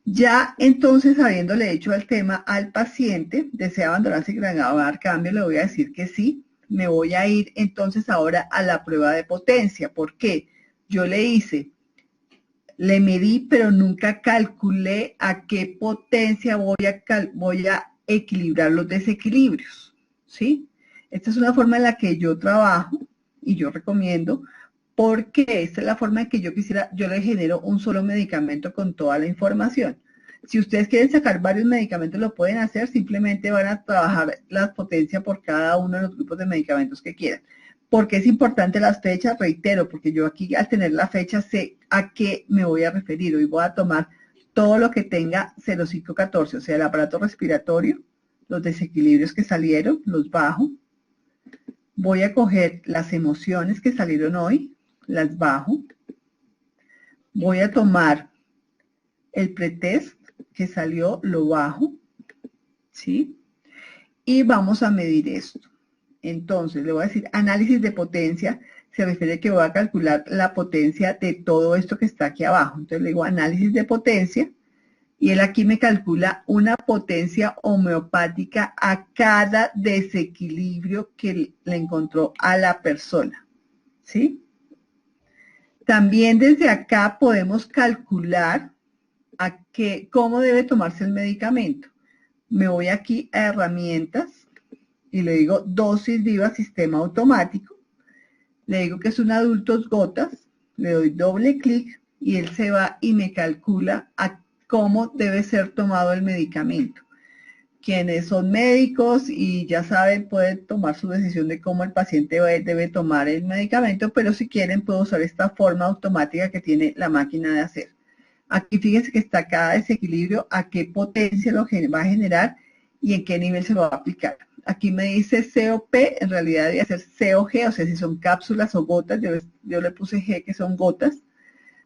Ya entonces, habiéndole hecho el tema al paciente, desea abandonar sin grabar cambio, le voy a decir que sí. me voy a ir entonces ahora a la prueba de potencia. ¿Por qué? Yo le medí, pero nunca calculé a qué potencia voy a equilibrar los desequilibrios, ¿sí? Esta es una forma en la que yo trabajo y yo recomiendo, porque esta es la forma en que yo le genero un solo medicamento con toda la información. Si ustedes quieren sacar varios medicamentos, lo pueden hacer, simplemente van a trabajar la potencia por cada uno de los grupos de medicamentos que quieran. ¿Por qué es importante las fechas? Reitero, porque yo aquí al tener la fecha sé a qué me voy a referir. Hoy voy a tomar todo lo que tenga 0514, o sea, el aparato respiratorio, los desequilibrios que salieron, los bajo. Voy a coger las emociones que salieron hoy, las bajo. Voy a tomar el pretest que salió, lo bajo, ¿sí? Y vamos a medir esto. Entonces, le voy a decir análisis de potencia, se refiere a que voy a calcular la potencia de todo esto que está aquí abajo. Entonces le digo análisis de potencia y él aquí me calcula una potencia homeopática a cada desequilibrio que le encontró a la persona, ¿sí? También desde acá podemos calcular cómo debe tomarse el medicamento. Me voy aquí a herramientas y le digo dosis viva sistema automático. Le digo que es un adultos gotas, le doy doble clic y él se va y me calcula a cómo debe ser tomado el medicamento. Quienes son médicos y ya saben, pueden tomar su decisión de cómo el paciente debe tomar el medicamento, pero si quieren puedo usar esta forma automática que tiene la máquina de hacer. Aquí fíjense que está cada desequilibrio, a qué potencia lo va a generar y en qué nivel se va a aplicar. Aquí me dice COP, en realidad debe ser COG, o sea, si son cápsulas o gotas, yo le puse G, que son gotas.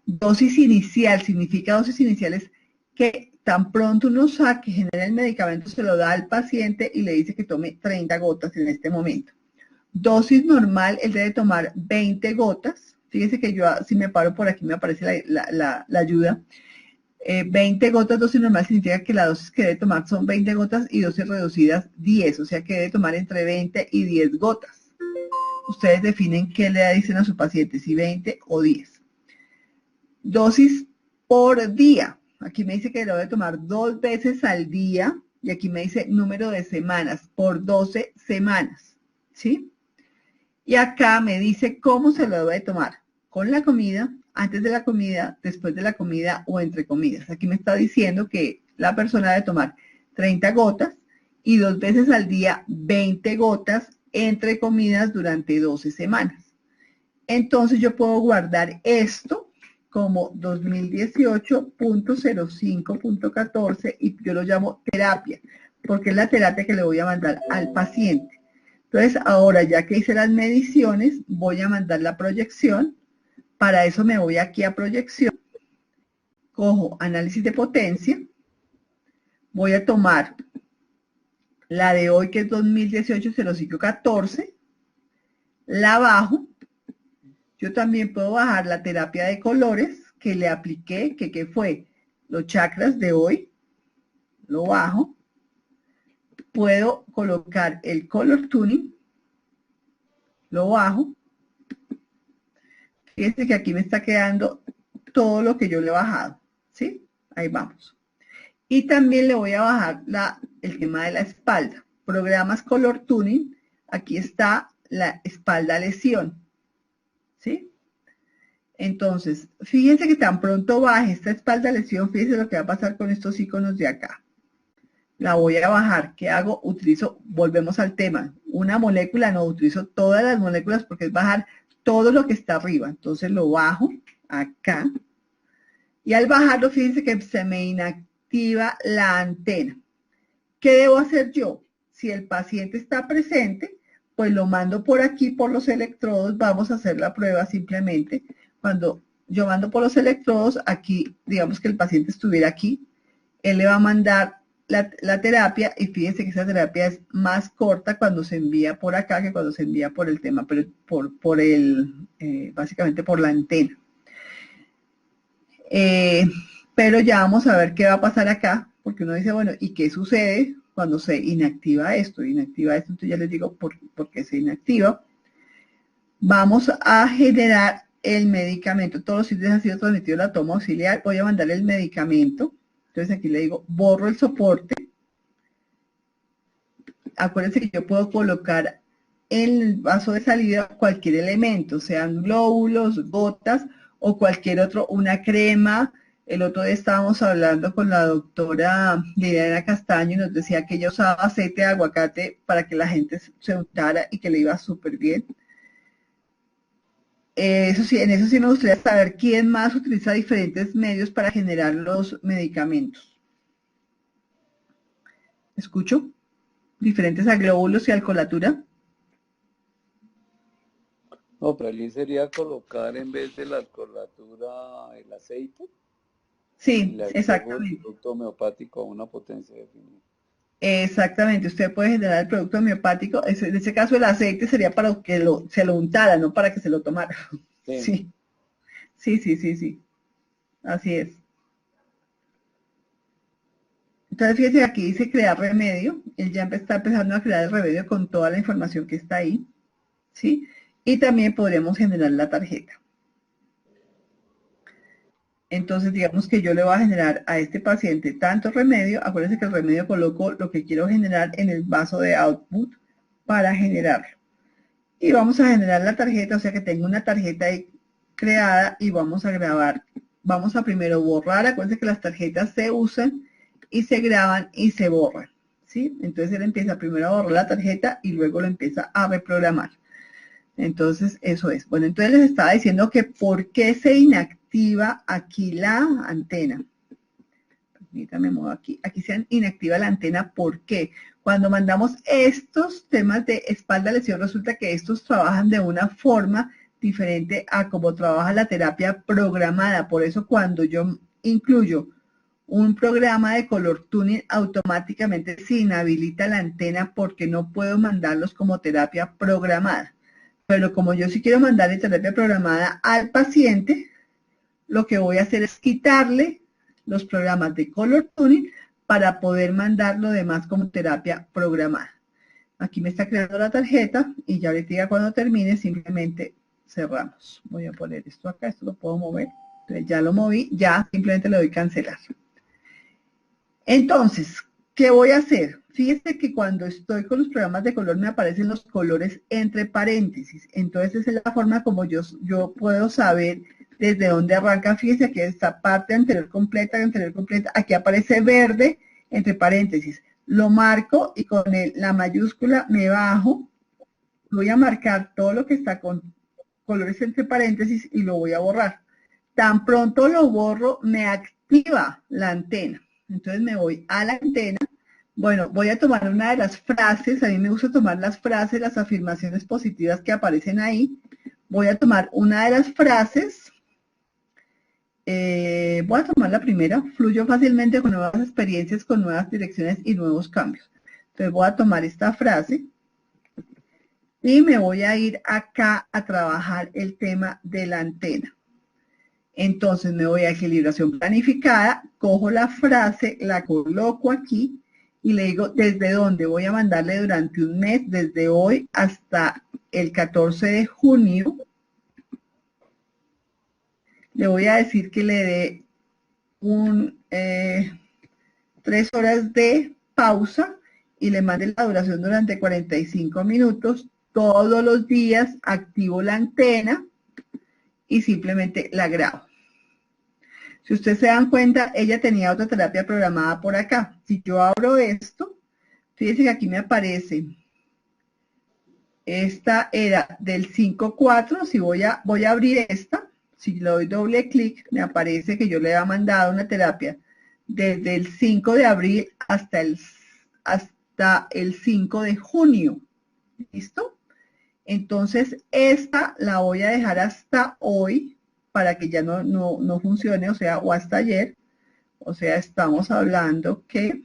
Dosis inicial, significa dosis iniciales que tan pronto uno saque, genera el medicamento, se lo da al paciente y le dice que tome 30 gotas en este momento. Dosis normal, él debe tomar 20 gotas. Fíjense que yo, si me paro por aquí, me aparece la ayuda. 20 gotas dosis normal significa que la dosis que debe tomar son 20 gotas y dosis reducidas 10, o sea que debe tomar entre 20 y 10 gotas. Ustedes definen qué le dicen a su paciente, si 20 o 10. Dosis por día. Aquí me dice que lo debe tomar 2 veces al día y aquí me dice número de semanas, por 12 semanas, ¿sí? Y acá me dice cómo se lo debe tomar, con la comida, antes de la comida, después de la comida o entre comidas. Aquí me está diciendo que la persona debe tomar 30 gotas y 2 veces al día 20 gotas entre comidas durante 12 semanas. Entonces yo puedo guardar esto como 2018.05.14 y yo lo llamo terapia, porque es la terapia que le voy a mandar al paciente. Entonces, ahora ya que hice las mediciones, voy a mandar la proyección. Para eso me voy aquí a proyección, cojo análisis de potencia, voy a tomar la de hoy que es 2018-05-14, la bajo. Yo también puedo bajar la terapia de colores que le apliqué, que fue los chakras de hoy, lo bajo. Puedo colocar el color tuning, lo bajo. Fíjense que aquí me está quedando todo lo que yo le he bajado, ¿sí? Ahí vamos. Y también le voy a bajar el tema de la espalda. Programas color tuning, aquí está la espalda lesión, ¿sí? Entonces, fíjense que tan pronto baje esta espalda lesión, fíjense lo que va a pasar con estos iconos de acá. La voy a bajar. ¿Qué hago? Volvemos al tema. Una molécula, no, utilizo todas las moléculas porque es bajar todo lo que está arriba. Entonces lo bajo acá. Y al bajarlo, fíjense que se me inactiva la antena. ¿Qué debo hacer yo? Si el paciente está presente, pues lo mando por aquí, por los electrodos. Vamos a hacer la prueba simplemente. Cuando yo mando por los electrodos, aquí, digamos que el paciente estuviera aquí, él le va a mandar la terapia y fíjense que esa terapia es más corta cuando se envía por acá que cuando se envía por el tema, pero básicamente por la antena. Pero ya vamos a ver qué va a pasar acá, porque uno dice, bueno, ¿y qué sucede cuando se inactiva esto. Entonces ya les digo por qué se inactiva. Vamos a generar el medicamento. Todos los sitios han sido transmitidos la toma auxiliar. Voy a mandar el medicamento. Entonces aquí le digo, borro el soporte. Acuérdense que yo puedo colocar en el vaso de salida cualquier elemento, sean glóbulos, gotas o cualquier otro, una crema. El otro día estábamos hablando con la doctora Liliana Castaño y nos decía que ella usaba aceite de aguacate para que la gente se untara y que le iba súper bien. Eso sí, en eso sí me gustaría saber quién más utiliza diferentes medios para generar los medicamentos. ¿Escucho? Diferentes a glóbulos y alcoholatura. No, pero allí sería colocar en vez de la alcoholatura el aceite. Sí, Y exactamente. el producto homeopático a una potencia definida. Exactamente, usted puede generar el producto homeopático, en ese caso el aceite sería para que se lo untara, no para que se lo tomara. Sí. Sí, así es. Entonces fíjese que aquí dice crear remedio, él ya está empezando a crear el remedio con toda la información que está ahí, ¿sí? Y también podremos generar la tarjeta. Entonces, digamos que yo le voy a generar a este paciente tanto remedio. Acuérdense que el remedio coloco lo que quiero generar en el vaso de output para generarlo. Y vamos a generar la tarjeta, o sea que tengo una tarjeta ahí creada y vamos a grabar. Vamos a primero borrar. Acuérdense que las tarjetas se usan y se graban y se borran, ¿sí? Entonces él empieza primero a borrar la tarjeta y luego lo empieza a reprogramar. Entonces, eso es. Bueno, entonces les estaba diciendo que por qué se inactiva aquí la antena. Permítame mover aquí. Aquí se inactiva la antena, ¿por qué? Cuando mandamos estos temas de espalda lesión, resulta que estos trabajan de una forma diferente a como trabaja la terapia programada. Por eso cuando yo incluyo un programa de color tuning, automáticamente se inhabilita la antena porque no puedo mandarlos como terapia programada. Pero como yo sí quiero mandarle terapia programada al paciente, lo que voy a hacer es quitarle los programas de color tuning para poder mandar lo demás como terapia programada. Aquí me está creando la tarjeta y ya ahorita cuando termine simplemente cerramos. Voy a poner esto acá, esto lo puedo mover. Entonces ya lo moví, ya simplemente le doy cancelar. Entonces, ¿qué voy a hacer? Fíjese que cuando estoy con los programas de color me aparecen los colores entre paréntesis. Entonces, esa es la forma como yo puedo saber desde dónde arranca. Fíjese que esta parte anterior completa, aquí aparece verde entre paréntesis. Lo marco y con la mayúscula me bajo. Voy a marcar todo lo que está con colores entre paréntesis y lo voy a borrar. Tan pronto lo borro, me activa la antena. Entonces me voy a la antena. Bueno, voy a tomar una de las frases. A mí me gusta tomar las frases, las afirmaciones positivas que aparecen ahí. Voy a tomar una de las frases. Voy a tomar la primera. Fluyo fácilmente con nuevas experiencias, con nuevas direcciones y nuevos cambios. Entonces voy a tomar esta frase. Y me voy a ir acá a trabajar el tema de la antena. Entonces me voy a equilibración planificada, cojo la frase, la coloco aquí y le digo desde dónde voy a mandarle durante un mes, desde hoy hasta el 14 de junio. Le voy a decir que le dé 3 horas de pausa y le mande la duración durante 45 minutos. Todos los días activo la antena y simplemente la grabo. Si ustedes se dan cuenta, ella tenía otra terapia programada por acá. Si yo abro esto, fíjense que aquí me aparece. Esta era del 5-4. Si voy a abrir esta, si le doy doble clic, me aparece que yo le había mandado una terapia desde el 5 de abril hasta el 5 de junio. ¿Listo? Entonces, esta la voy a dejar hasta hoy para que ya no funcione, o sea, o hasta ayer. O sea, estamos hablando que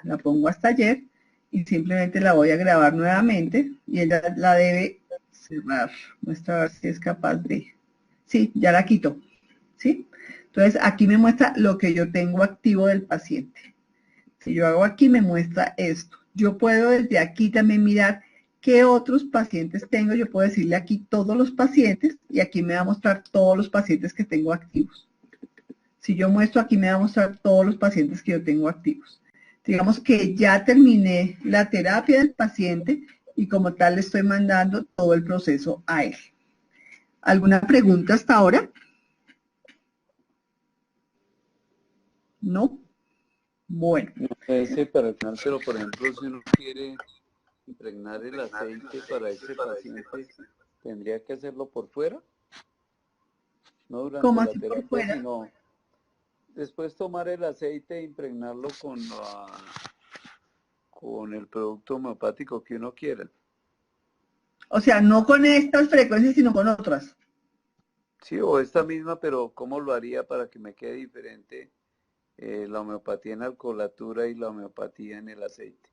la pongo hasta ayer y simplemente la voy a grabar nuevamente y ella la debe cerrar. Muestra a ver si es capaz de... Sí, ya la quito. ¿Sí? Entonces, aquí me muestra lo que yo tengo activo del paciente. Si yo hago aquí, me muestra esto. Yo puedo desde aquí también mirar qué otros pacientes tengo. Yo puedo decirle aquí todos los pacientes y aquí me va a mostrar todos los pacientes que tengo activos. Si yo muestro aquí, me va a mostrar todos los pacientes que yo tengo activos. Digamos que ya terminé la terapia del paciente y como tal le estoy mandando todo el proceso a él. ¿Alguna pregunta hasta ahora? ¿No? Bueno. No sé para el final, pero por ejemplo, si uno quiere impregnar el aceite para ese paciente, ¿tendría que hacerlo por fuera? No durante ¿Cómo la así por terapia, fuera? sino después tomar el aceite e impregnarlo con el producto homeopático que uno quiera. O sea, no con estas frecuencias, sino con otras. Sí, o esta misma, pero ¿cómo lo haría para que me quede diferente la homeopatía en alcoholatura y la homeopatía en el aceite?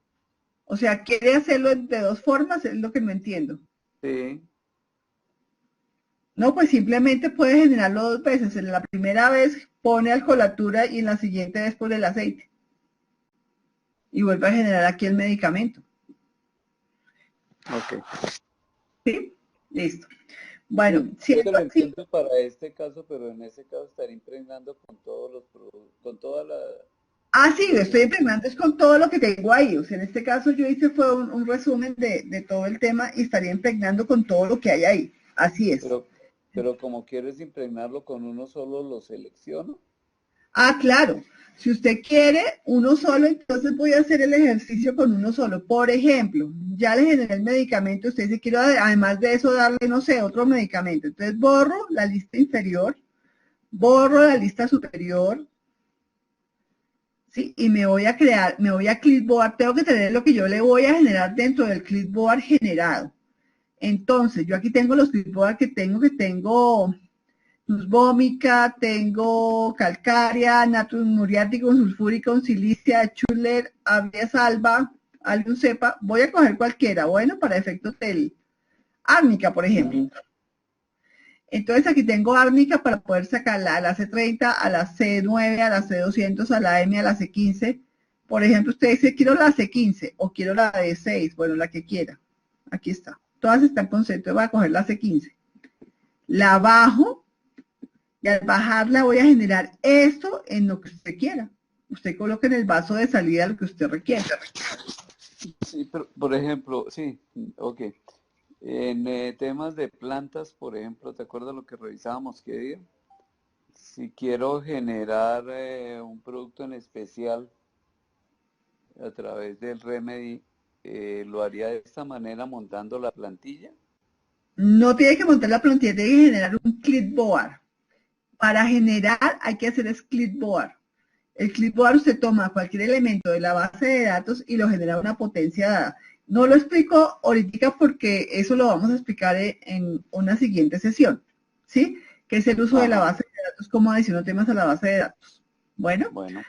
O sea, quiere hacerlo de dos formas, es lo que no entiendo. Sí. No, pues simplemente puede generarlo dos veces. En la primera vez pone alcoholatura y en la siguiente vez pone el aceite. Y vuelve a generar aquí el medicamento. Ok. ¿Sí? Listo. Bueno, Sí, yo te siendo lo así. entiendo para este caso, pero en ese caso estaría impregnando con todos los productos, con toda la... Ah, sí, lo estoy impregnando es con todo lo que tengo ahí. O sea, en este caso yo hice fue un resumen de todo el tema y estaría impregnando con todo lo que hay ahí. Así es. Pero como quieres impregnarlo con uno solo, lo selecciono. Ah, claro. Si usted quiere uno solo, entonces voy a hacer el ejercicio con uno solo. Por ejemplo, ya le generé el medicamento, usted dice, quiero además de eso darle, no sé, otro medicamento. Entonces borro la lista inferior, borro la lista superior, ¿sí? Y me voy a crear, me voy a clipboard, tengo que tener lo que yo le voy a generar dentro del clipboard generado. Entonces, yo aquí tengo los clipboard que tengo luz vómica, tengo calcárea, natrium muriático, sulfúrico, silicia, chuler, avia salva, algún cepa. Voy a coger cualquiera, bueno, para efectos del árnica, por ejemplo. Entonces aquí tengo árnica para poder sacarla a la C30, a la C9, a la C200, a la M, a la C15. Por ejemplo, usted dice, quiero la C15 o quiero la D6, bueno, la que quiera. Aquí está. Todas están con C, entonces voy a coger la C15. La bajo y al bajarla voy a generar esto en lo que usted quiera. Usted coloca en el vaso de salida lo que usted requiera. Sí, pero, por ejemplo, sí, ok. En temas de plantas, por ejemplo, ¿te acuerdas lo que revisábamos qué día? Si quiero generar un producto en especial a través del Remedy, ¿lo haría de esta manera montando la plantilla? No tiene que montar la plantilla, tiene que generar un clipboard. Para generar hay que hacer es clipboard. El clipboard usted toma cualquier elemento de la base de datos y lo genera a una potencia dada. No lo explico ahorita porque eso lo vamos a explicar en una siguiente sesión, ¿sí? Que es el uso de la Ajá, base de datos, cómo adiciono temas a la base de datos. Bueno, bueno,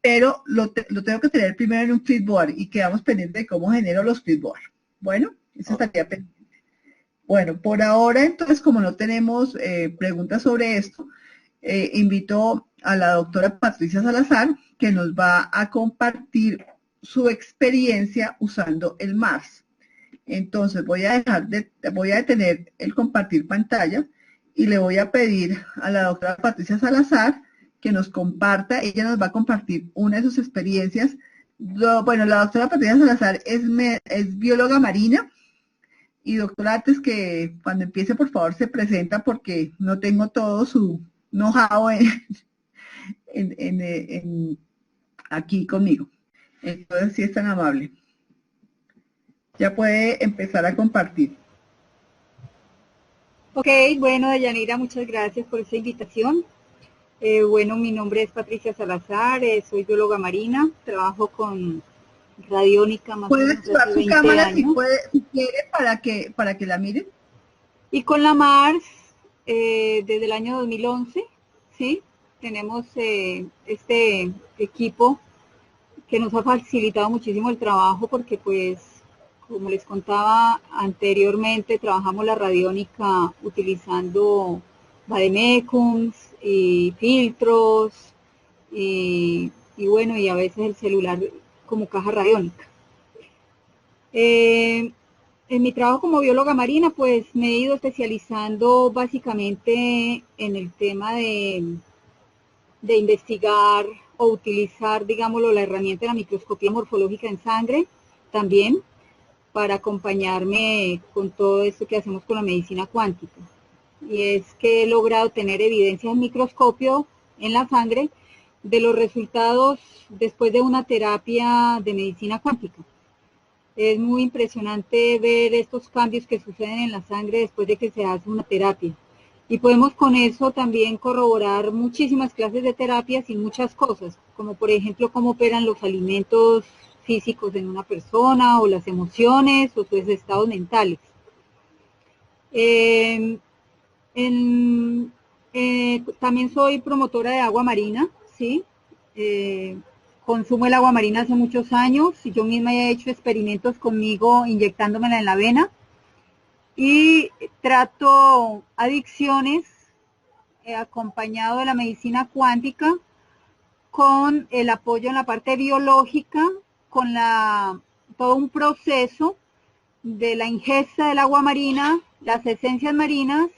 pero lo tengo que tener primero en un clipboard y quedamos pendientes de cómo genero los clipboard. Bueno, eso ok. estaría pendiente. Bueno, por ahora entonces, como no tenemos preguntas sobre esto, invito a la doctora Patricia Salazar, que nos va a compartir su experiencia usando el MARS. Entonces voy a detener el compartir pantalla y le voy a pedir a la doctora Patricia Salazar que nos comparta, ella nos va a compartir una de sus experiencias. Bueno, la doctora Patricia Salazar es bióloga marina y doctora, antes que cuando empiece, por favor, se presenta porque no tengo todo su know-how aquí conmigo. Entonces, si es tan amable. Ya puede empezar a compartir. Ok, bueno, Dayanira, muchas gracias por esta invitación. Bueno, mi nombre es Patricia Salazar, soy bióloga marina, trabajo con radiónica más o Puede menos activar hace su 20 cámara años. si quiere para que la miren. Y con la MARS, desde el año 2011, ¿sí? Tenemos este equipo que nos ha facilitado muchísimo el trabajo porque pues, como les contaba anteriormente, trabajamos la radiónica utilizando vademecums y filtros y bueno, y a veces el celular como caja radiónica. En mi trabajo como bióloga marina, pues me he ido especializando básicamente en el tema de investigar o utilizar, digámoslo, la herramienta de la microscopía morfológica en sangre también para acompañarme con todo esto que hacemos con la medicina cuántica. Y es que he logrado tener evidencia en microscopio en la sangre de los resultados después de una terapia de medicina cuántica. Es muy impresionante ver estos cambios que suceden en la sangre después de que se hace una terapia. Y podemos con eso también corroborar muchísimas clases de terapias y muchas cosas, como por ejemplo cómo operan los alimentos físicos en una persona, o las emociones, o sus estados mentales. También soy promotora de agua marina, ¿sí? Consumo el agua marina hace muchos años y yo misma he hecho experimentos conmigo inyectándomela en la vena y trato adicciones acompañado de la medicina cuántica con el apoyo en la parte biológica, con todo un proceso de la ingesta del agua marina, las esencias marinas,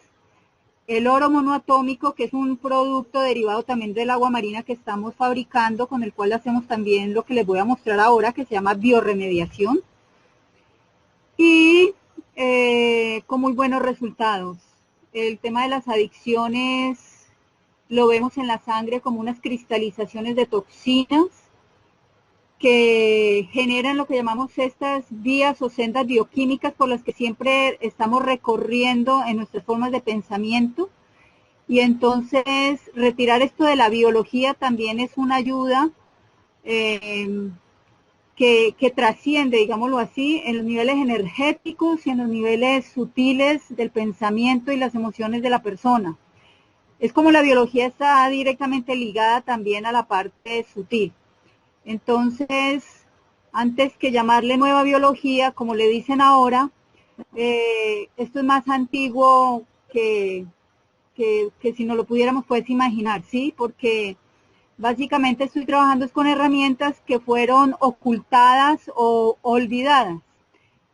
el oro monoatómico, que es un producto derivado también del agua marina que estamos fabricando, con el cual hacemos también lo que les voy a mostrar ahora, que se llama bioremediación, y con muy buenos resultados. El tema de las adicciones lo vemos en la sangre como unas cristalizaciones de toxinas que generan lo que llamamos estas vías o sendas bioquímicas por las que siempre estamos recorriendo en nuestras formas de pensamiento. Y entonces retirar esto de la biología también es una ayuda que trasciende, digámoslo así, en los niveles energéticos y en los niveles sutiles del pensamiento y las emociones de la persona. Es como la biología está directamente ligada también a la parte sutil. Entonces, antes que llamarle nueva biología, como le dicen ahora, esto es más antiguo que si no lo pudiéramos pues imaginar, ¿sí? Porque básicamente estoy trabajando con herramientas que fueron ocultadas o olvidadas.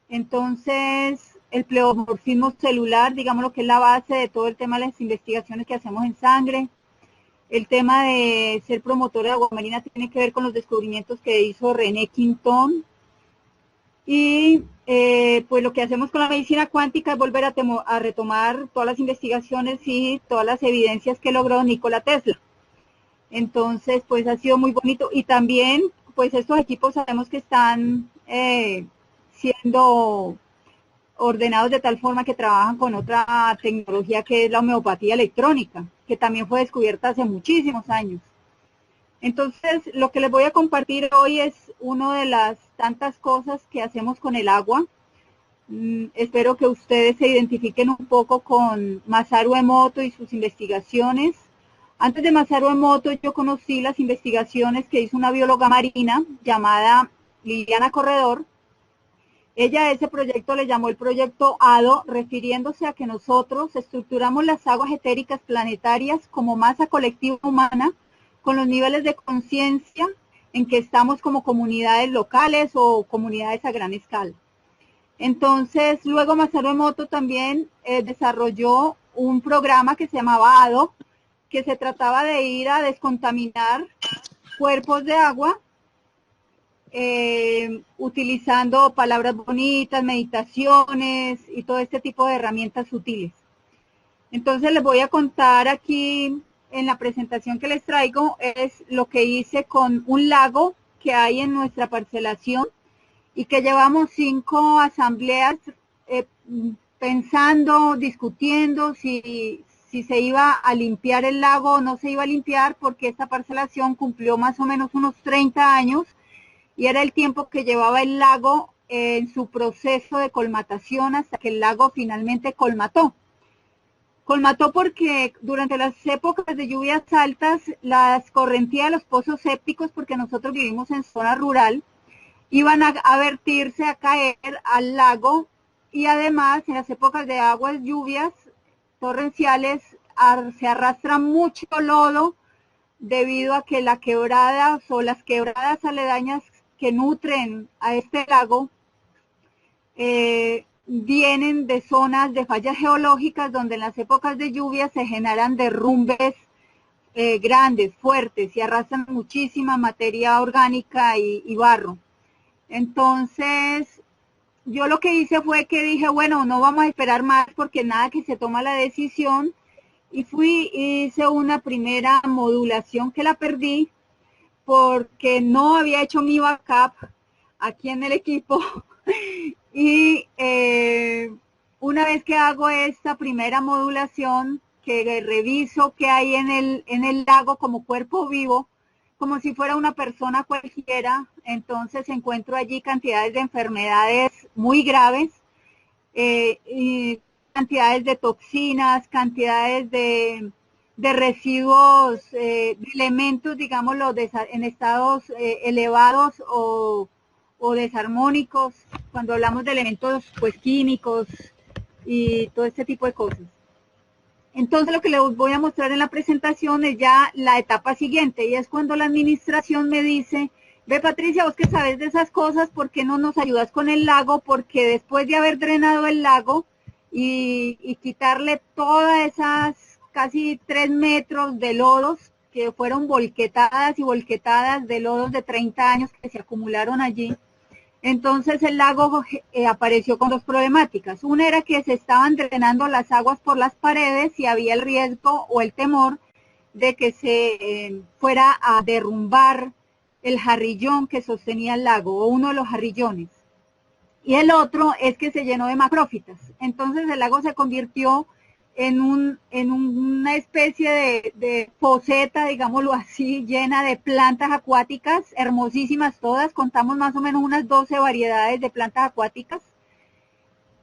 Entonces, el pleomorfismo celular, digamos lo que es la base de todo el tema de las investigaciones que hacemos en sangre. El tema de ser promotor de agua marina tiene que ver con los descubrimientos que hizo René Quintón. Y pues lo que hacemos con la medicina cuántica es volver a retomar todas las investigaciones y todas las evidencias que logró Nikola Tesla. Entonces, pues ha sido muy bonito. Y también, pues estos equipos sabemos que están siendo ordenados de tal forma que trabajan con otra tecnología que es la homeopatía electrónica, que también fue descubierta hace muchísimos años. Entonces, lo que les voy a compartir hoy es una de las tantas cosas que hacemos con el agua. Espero que ustedes se identifiquen un poco con Masaru Emoto y sus investigaciones. Antes de Masaru Emoto, yo conocí las investigaciones que hizo una bióloga marina llamada Liliana Corredor. Ella a ese proyecto le llamó el proyecto ADO, refiriéndose a que nosotros estructuramos las aguas etéricas planetarias como masa colectiva humana con los niveles de conciencia en que estamos como comunidades locales o comunidades a gran escala. Entonces, luego Masaru Emoto también desarrolló un programa que se llamaba ADO, que se trataba de ir a descontaminar cuerpos de agua utilizando palabras bonitas, meditaciones y todo este tipo de herramientas sutiles. Entonces les voy a contar aquí en la presentación que les traigo es lo que hice con un lago que hay en nuestra parcelación y que llevamos 5 asambleas pensando, discutiendo si se iba a limpiar el lago o no se iba a limpiar, porque esta parcelación cumplió más o menos unos 30 años y era el tiempo que llevaba el lago en su proceso de colmatación hasta que el lago finalmente colmató. Colmató porque durante las épocas de lluvias altas, las correntías de los pozos sépticos, porque nosotros vivimos en zona rural, iban a vertirse, a caer al lago, y además en las épocas de aguas lluvias torrenciales se arrastra mucho lodo debido a que la quebrada o las quebradas aledañas que nutren a este lago vienen de zonas de fallas geológicas donde en las épocas de lluvia se generan derrumbes grandes, fuertes y arrastran muchísima materia orgánica y barro. Entonces, yo lo que hice fue que dije, bueno, no vamos a esperar más porque nada que se toma la decisión, y hice una primera modulación que la perdí porque no había hecho mi backup aquí en el equipo. Y una vez que hago esta primera modulación, que reviso qué hay en el lago como cuerpo vivo, como si fuera una persona cualquiera, entonces encuentro allí cantidades de enfermedades muy graves, y cantidades de toxinas, cantidades de residuos, de elementos, digámoslo, en estados elevados o desarmónicos, cuando hablamos de elementos pues químicos y todo este tipo de cosas. Entonces lo que les voy a mostrar en la presentación es ya la etapa siguiente, y es cuando la administración me dice, ve Patricia, vos que sabes de esas cosas, ¿por qué no nos ayudas con el lago? Porque después de haber drenado el lago y quitarle todas esas casi 3 metros de lodos que fueron volquetadas y volquetadas de lodos de 30 años que se acumularon allí, entonces el lago apareció con dos problemáticas. Una era que se estaban drenando las aguas por las paredes y había el riesgo o el temor de que se fuera a derrumbar el jarrillón que sostenía el lago, o uno de los jarrillones. Y el otro es que se llenó de macrófitas. Entonces el lago se convirtió en una especie de poceta, digámoslo así, llena de plantas acuáticas, hermosísimas todas. Contamos más o menos unas 12 variedades de plantas acuáticas.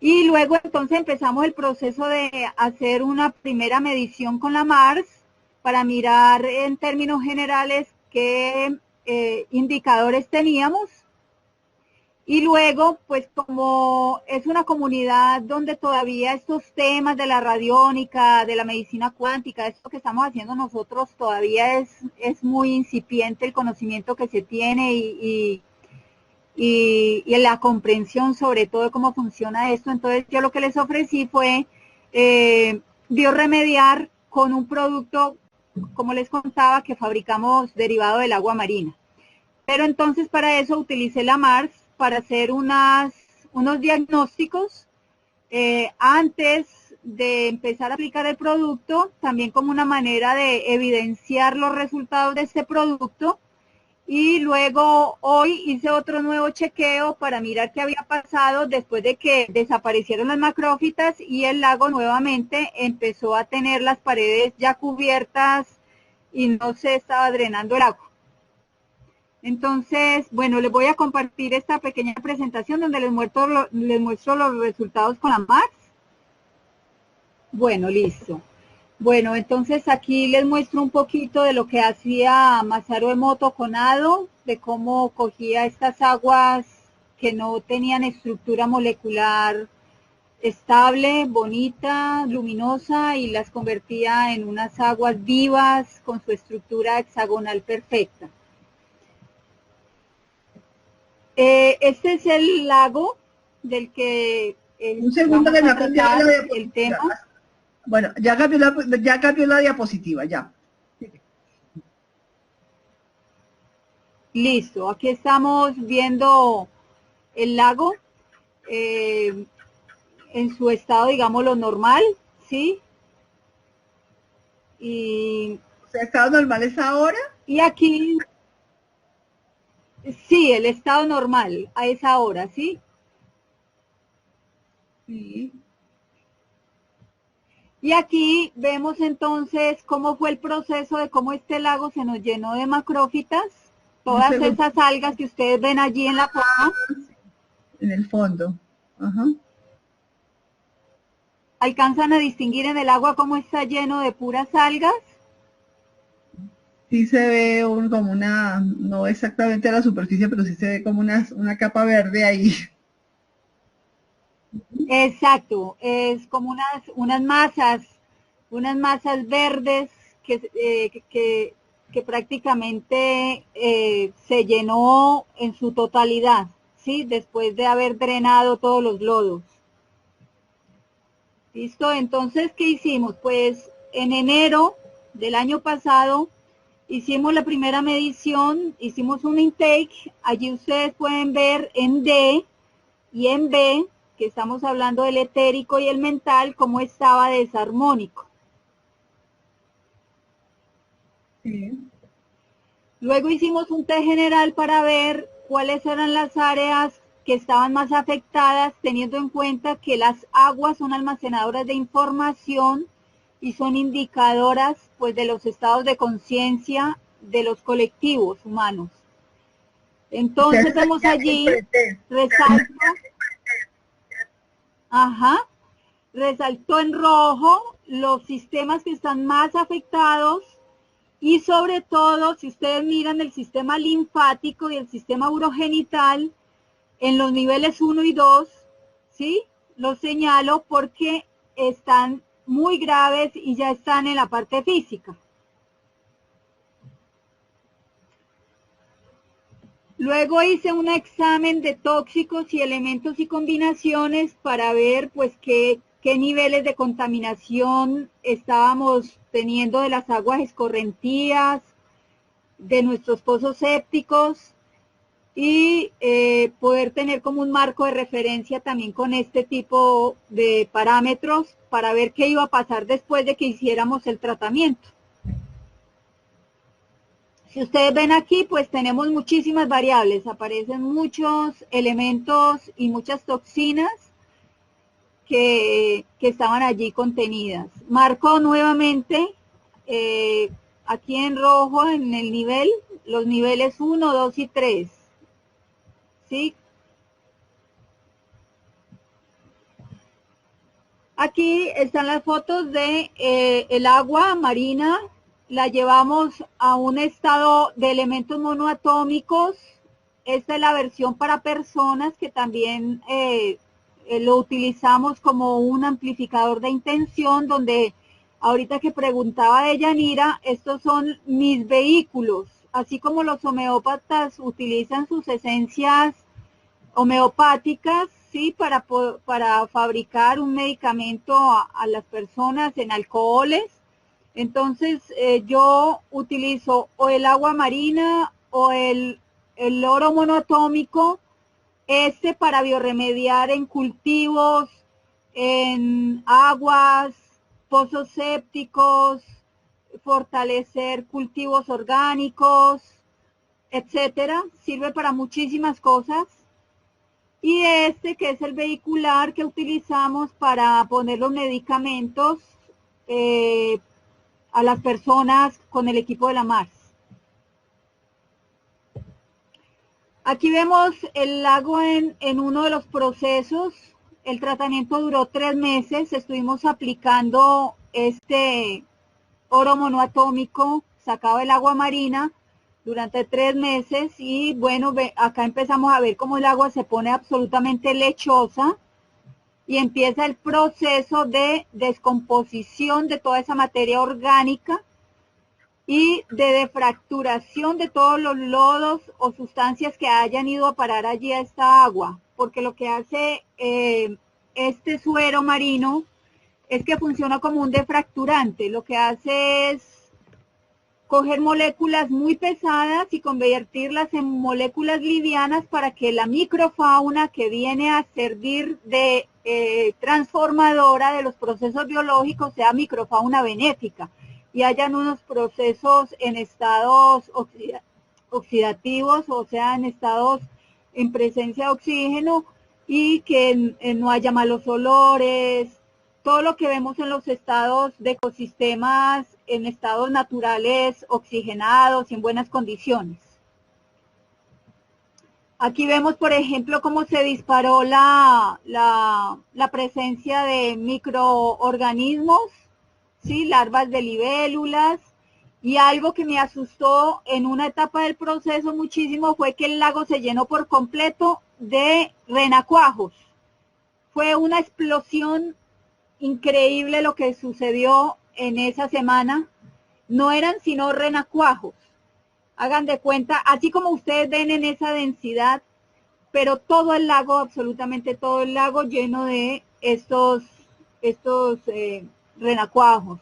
Y luego entonces empezamos el proceso de hacer una primera medición con la MARS para mirar en términos generales qué indicadores teníamos. Y luego, pues como es una comunidad donde todavía estos temas de la radiónica, de la medicina cuántica, esto que estamos haciendo nosotros, todavía es muy incipiente el conocimiento que se tiene y la comprensión sobre todo de cómo funciona esto. Entonces yo lo que les ofrecí fue biorremediar con un producto, como les contaba, que fabricamos derivado del agua marina. Pero entonces para eso utilicé la MARS para hacer unos diagnósticos antes de empezar a aplicar el producto, también como una manera de evidenciar los resultados de este producto. Y luego hoy hice otro nuevo chequeo para mirar qué había pasado después de que desaparecieron las macrófitas y el lago nuevamente empezó a tener las paredes ya cubiertas y no se estaba drenando el agua. Entonces, bueno, les voy a compartir esta pequeña presentación donde les muestro los resultados con la MARS. Bueno, listo. Bueno, entonces aquí les muestro un poquito de lo que hacía Masaru Emoto con Ado, de cómo cogía estas aguas que no tenían estructura molecular estable, bonita, luminosa, y las convertía en unas aguas vivas con su estructura hexagonal perfecta. Este es el lago del que un segundo que me ha cambiado la diapositiva. El tema. Bueno, ya cambió la diapositiva, ya. Listo, aquí estamos viendo el lago en su estado, digamos, lo normal, ¿sí? Y, O sea, ¿estado normal es ahora? Y aquí, sí, el estado normal a esa hora, ¿sí? Sí. Y aquí vemos entonces cómo fue el proceso de cómo este lago se nos llenó de macrófitas, todas esas algas que ustedes ven allí en la foto. En el fondo. Ajá. ¿Alcanzan a distinguir en el agua cómo está lleno de puras algas? Sí se ve como una, no exactamente a la superficie, pero sí se ve como una capa verde ahí. Exacto, es como unas masas verdes que que prácticamente se llenó en su totalidad, ¿sí? Después de haber drenado todos los lodos. ¿Listo? Entonces, ¿qué hicimos? Pues en enero del año pasado hicimos la primera medición, hicimos un intake. Allí ustedes pueden ver en D y en B, que estamos hablando del etérico y el mental, cómo estaba desarmónico. Sí. Luego hicimos un test general para ver cuáles eran las áreas que estaban más afectadas, teniendo en cuenta que las aguas son almacenadoras de información y son indicadoras pues de los estados de conciencia de los colectivos humanos. Entonces vemos allí, resaltó en rojo los sistemas que están más afectados y sobre todo, si ustedes miran el sistema linfático y el sistema urogenital, en los niveles 1 y 2, ¿sí? Los señalo porque están muy graves y ya están en la parte física. Luego hice un examen de tóxicos y elementos y combinaciones para ver pues qué niveles de contaminación estábamos teniendo de las aguas escorrentías, de nuestros pozos sépticos y poder tener como un marco de referencia también con este tipo de parámetros para ver qué iba a pasar después de que hiciéramos el tratamiento. Si ustedes ven aquí, pues tenemos muchísimas variables, aparecen muchos elementos y muchas toxinas que estaban allí contenidas. Marco nuevamente aquí en rojo en el nivel, los niveles 1, 2 y 3. ¿Sí? Aquí están las fotos de el agua marina. La llevamos a un estado de elementos monoatómicos. Esta es la versión para personas que también lo utilizamos como un amplificador de intención, donde ahorita que preguntaba de Yanira, estos son mis vehículos, así como los homeópatas utilizan sus esencias homeopáticas, sí, para fabricar un medicamento a las personas en alcoholes. Entonces yo utilizo o el agua marina o el oro monoatómico, para biorremediar en cultivos, en aguas, pozos sépticos, fortalecer cultivos orgánicos, etcétera. Sirve para muchísimas cosas. Y que es el vehicular que utilizamos para poner los medicamentos a las personas con el equipo de la MARS. Aquí vemos el lago en uno de los procesos. El tratamiento duró 3 meses. Estuvimos aplicando este oro monoatómico sacado del agua marina durante 3 meses y bueno, acá empezamos a ver cómo el agua se pone absolutamente lechosa y empieza el proceso de descomposición de toda esa materia orgánica y de defracturación de todos los lodos o sustancias que hayan ido a parar allí a esta agua, porque lo que hace este suero marino es que funciona como un defracturante. Lo que hace es coger moléculas muy pesadas y convertirlas en moléculas livianas para que la microfauna que viene a servir de transformadora de los procesos biológicos sea microfauna benéfica y hayan unos procesos en estados oxidativos, o sea, en estados en presencia de oxígeno y que no haya malos olores, todo lo que vemos en los estados de ecosistemas, en estados naturales, oxigenados y en buenas condiciones. Aquí vemos, por ejemplo, cómo se disparó la presencia de microorganismos, ¿sí? Larvas de libélulas, y algo que me asustó en una etapa del proceso muchísimo fue que el lago se llenó por completo de renacuajos. Fue una explosión increíble lo que sucedió en esa semana no eran sino renacuajos. Hagan de cuenta, así como ustedes ven en esa densidad, pero todo el lago, absolutamente todo el lago lleno de estos renacuajos.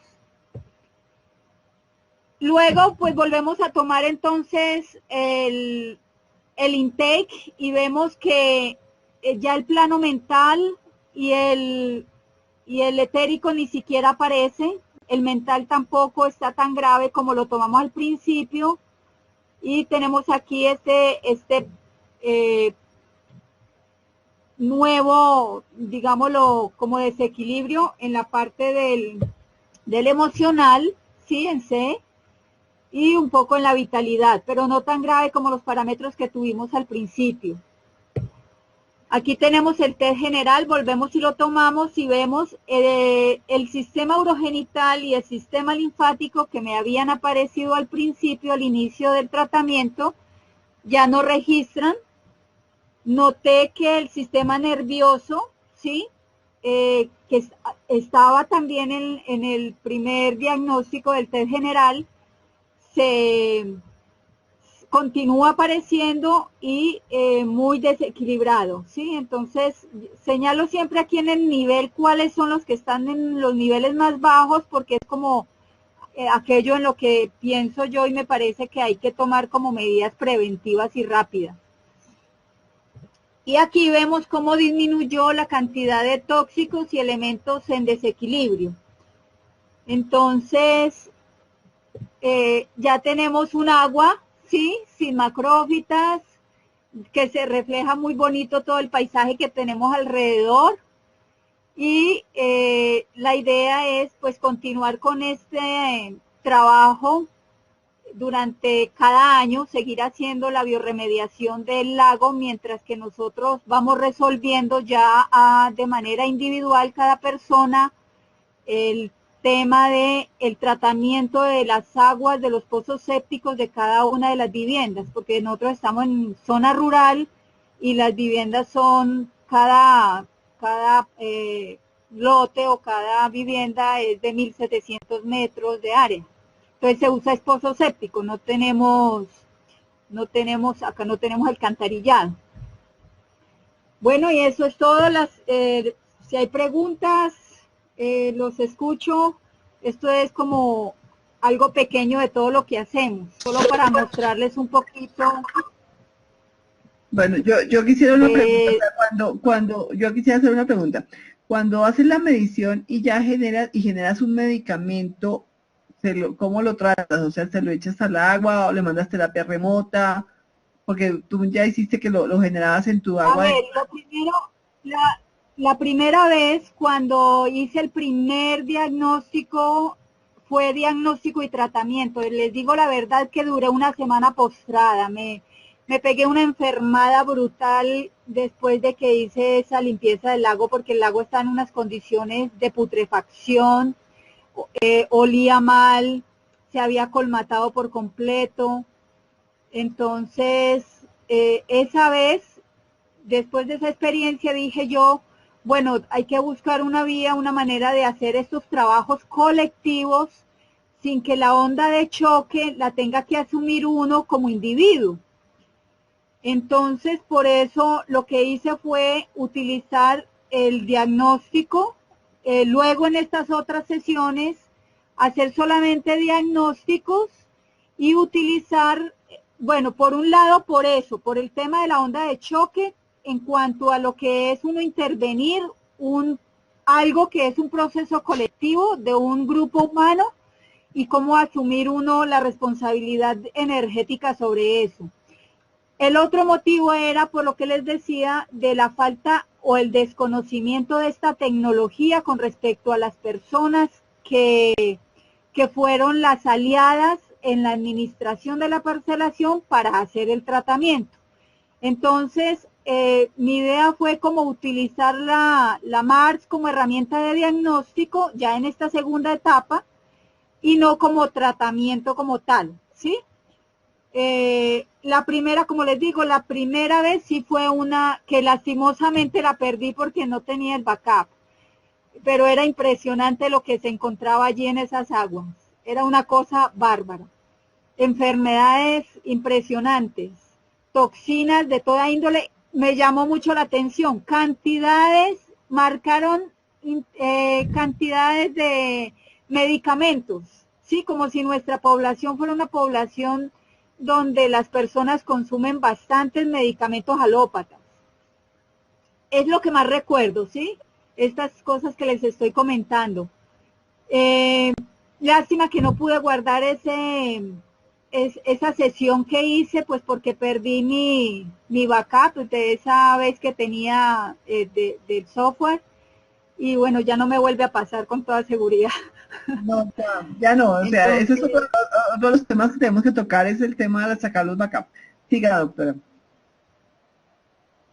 Luego, pues volvemos a tomar entonces el intake y vemos que ya el plano mental y el etérico ni siquiera aparece, el mental tampoco está tan grave como lo tomamos al principio, y tenemos aquí este nuevo, digámoslo, como desequilibrio en la parte del emocional, ¿sí? En C, y un poco en la vitalidad, pero no tan grave como los parámetros que tuvimos al principio. Aquí tenemos el test general, volvemos y lo tomamos y vemos el sistema urogenital y el sistema linfático que me habían aparecido al principio, al inicio del tratamiento, ya no registran. Noté que el sistema nervioso, ¿sí? Que estaba también en el primer diagnóstico del test general, se continúa apareciendo y muy desequilibrado, ¿sí? Entonces, señalo siempre aquí en el nivel cuáles son los que están en los niveles más bajos, porque es como aquello en lo que pienso yo y me parece que hay que tomar como medidas preventivas y rápidas. Y aquí vemos cómo disminuyó la cantidad de tóxicos y elementos en desequilibrio. Entonces, ya tenemos un agua, ¿sí? Sin macrófitas, que se refleja muy bonito todo el paisaje que tenemos alrededor. Y la idea es, pues, continuar con este trabajo durante cada año, seguir haciendo la biorremediación del lago, mientras que nosotros vamos resolviendo ya de manera individual cada persona el tema de el tratamiento de las aguas de los pozos sépticos de cada una de las viviendas, porque nosotros estamos en zona rural y las viviendas son cada lote o cada vivienda es de 1.700 metros de área. Entonces se usa pozo séptico, acá no tenemos alcantarillado. Bueno, y eso es todo. Si hay preguntas, los escucho. Esto es como algo pequeño de todo lo que hacemos, solo para mostrarles un poquito. Bueno, yo quisiera una pregunta. Yo quisiera hacer una pregunta. Cuando haces la medición y ya generas un medicamento, ¿cómo lo tratas? O sea, ¿se lo echas al agua o le mandas terapia remota? Porque tú ya hiciste que lo generabas en tu agua. A ver, lo primero, la primera vez cuando hice el primer diagnóstico, fue diagnóstico y tratamiento. Les digo la verdad que duré una semana postrada. Me pegué una enfermada brutal después de que hice esa limpieza del lago, porque el lago está en unas condiciones de putrefacción, olía mal, se había colmatado por completo. Entonces, esa vez, después de esa experiencia, dije yo, bueno, hay que buscar una vía, una manera de hacer estos trabajos colectivos sin que la onda de choque la tenga que asumir uno como individuo. Entonces, por eso lo que hice fue utilizar el diagnóstico, luego en estas otras sesiones, hacer solamente diagnósticos y utilizar, bueno, por un lado, por el tema de la onda de choque, en cuanto a lo que es uno intervenir, algo que es un proceso colectivo de un grupo humano y cómo asumir uno la responsabilidad energética sobre eso. El otro motivo era, por lo que les decía, de la falta o el desconocimiento de esta tecnología con respecto a las personas que fueron las aliadas en la administración de la parcelación para hacer el tratamiento. Entonces, mi idea fue como utilizar la MARS como herramienta de diagnóstico ya en esta segunda etapa y no como tratamiento como tal, ¿sí? La primera, como les digo, la primera vez sí fue una que lastimosamente la perdí porque no tenía el backup, pero era impresionante lo que se encontraba allí en esas aguas. era una cosa bárbara. Enfermedades impresionantes, toxinas de toda índole, me llamó mucho la atención, marcaron cantidades de medicamentos, ¿sí? Como si nuestra población fuera una población donde las personas consumen bastantes medicamentos alópatas. Es lo que más recuerdo, ¿sí? Estas cosas que les estoy comentando. Lástima que no pude guardar esa sesión que hice, pues porque perdí mi backup de esa vez que tenía del software. Y bueno, ya no me vuelve a pasar con toda seguridad. No, ya no, o sea, Entonces, ese es otro de los temas que tenemos que tocar, es el tema de sacar los backups. Siga, doctora.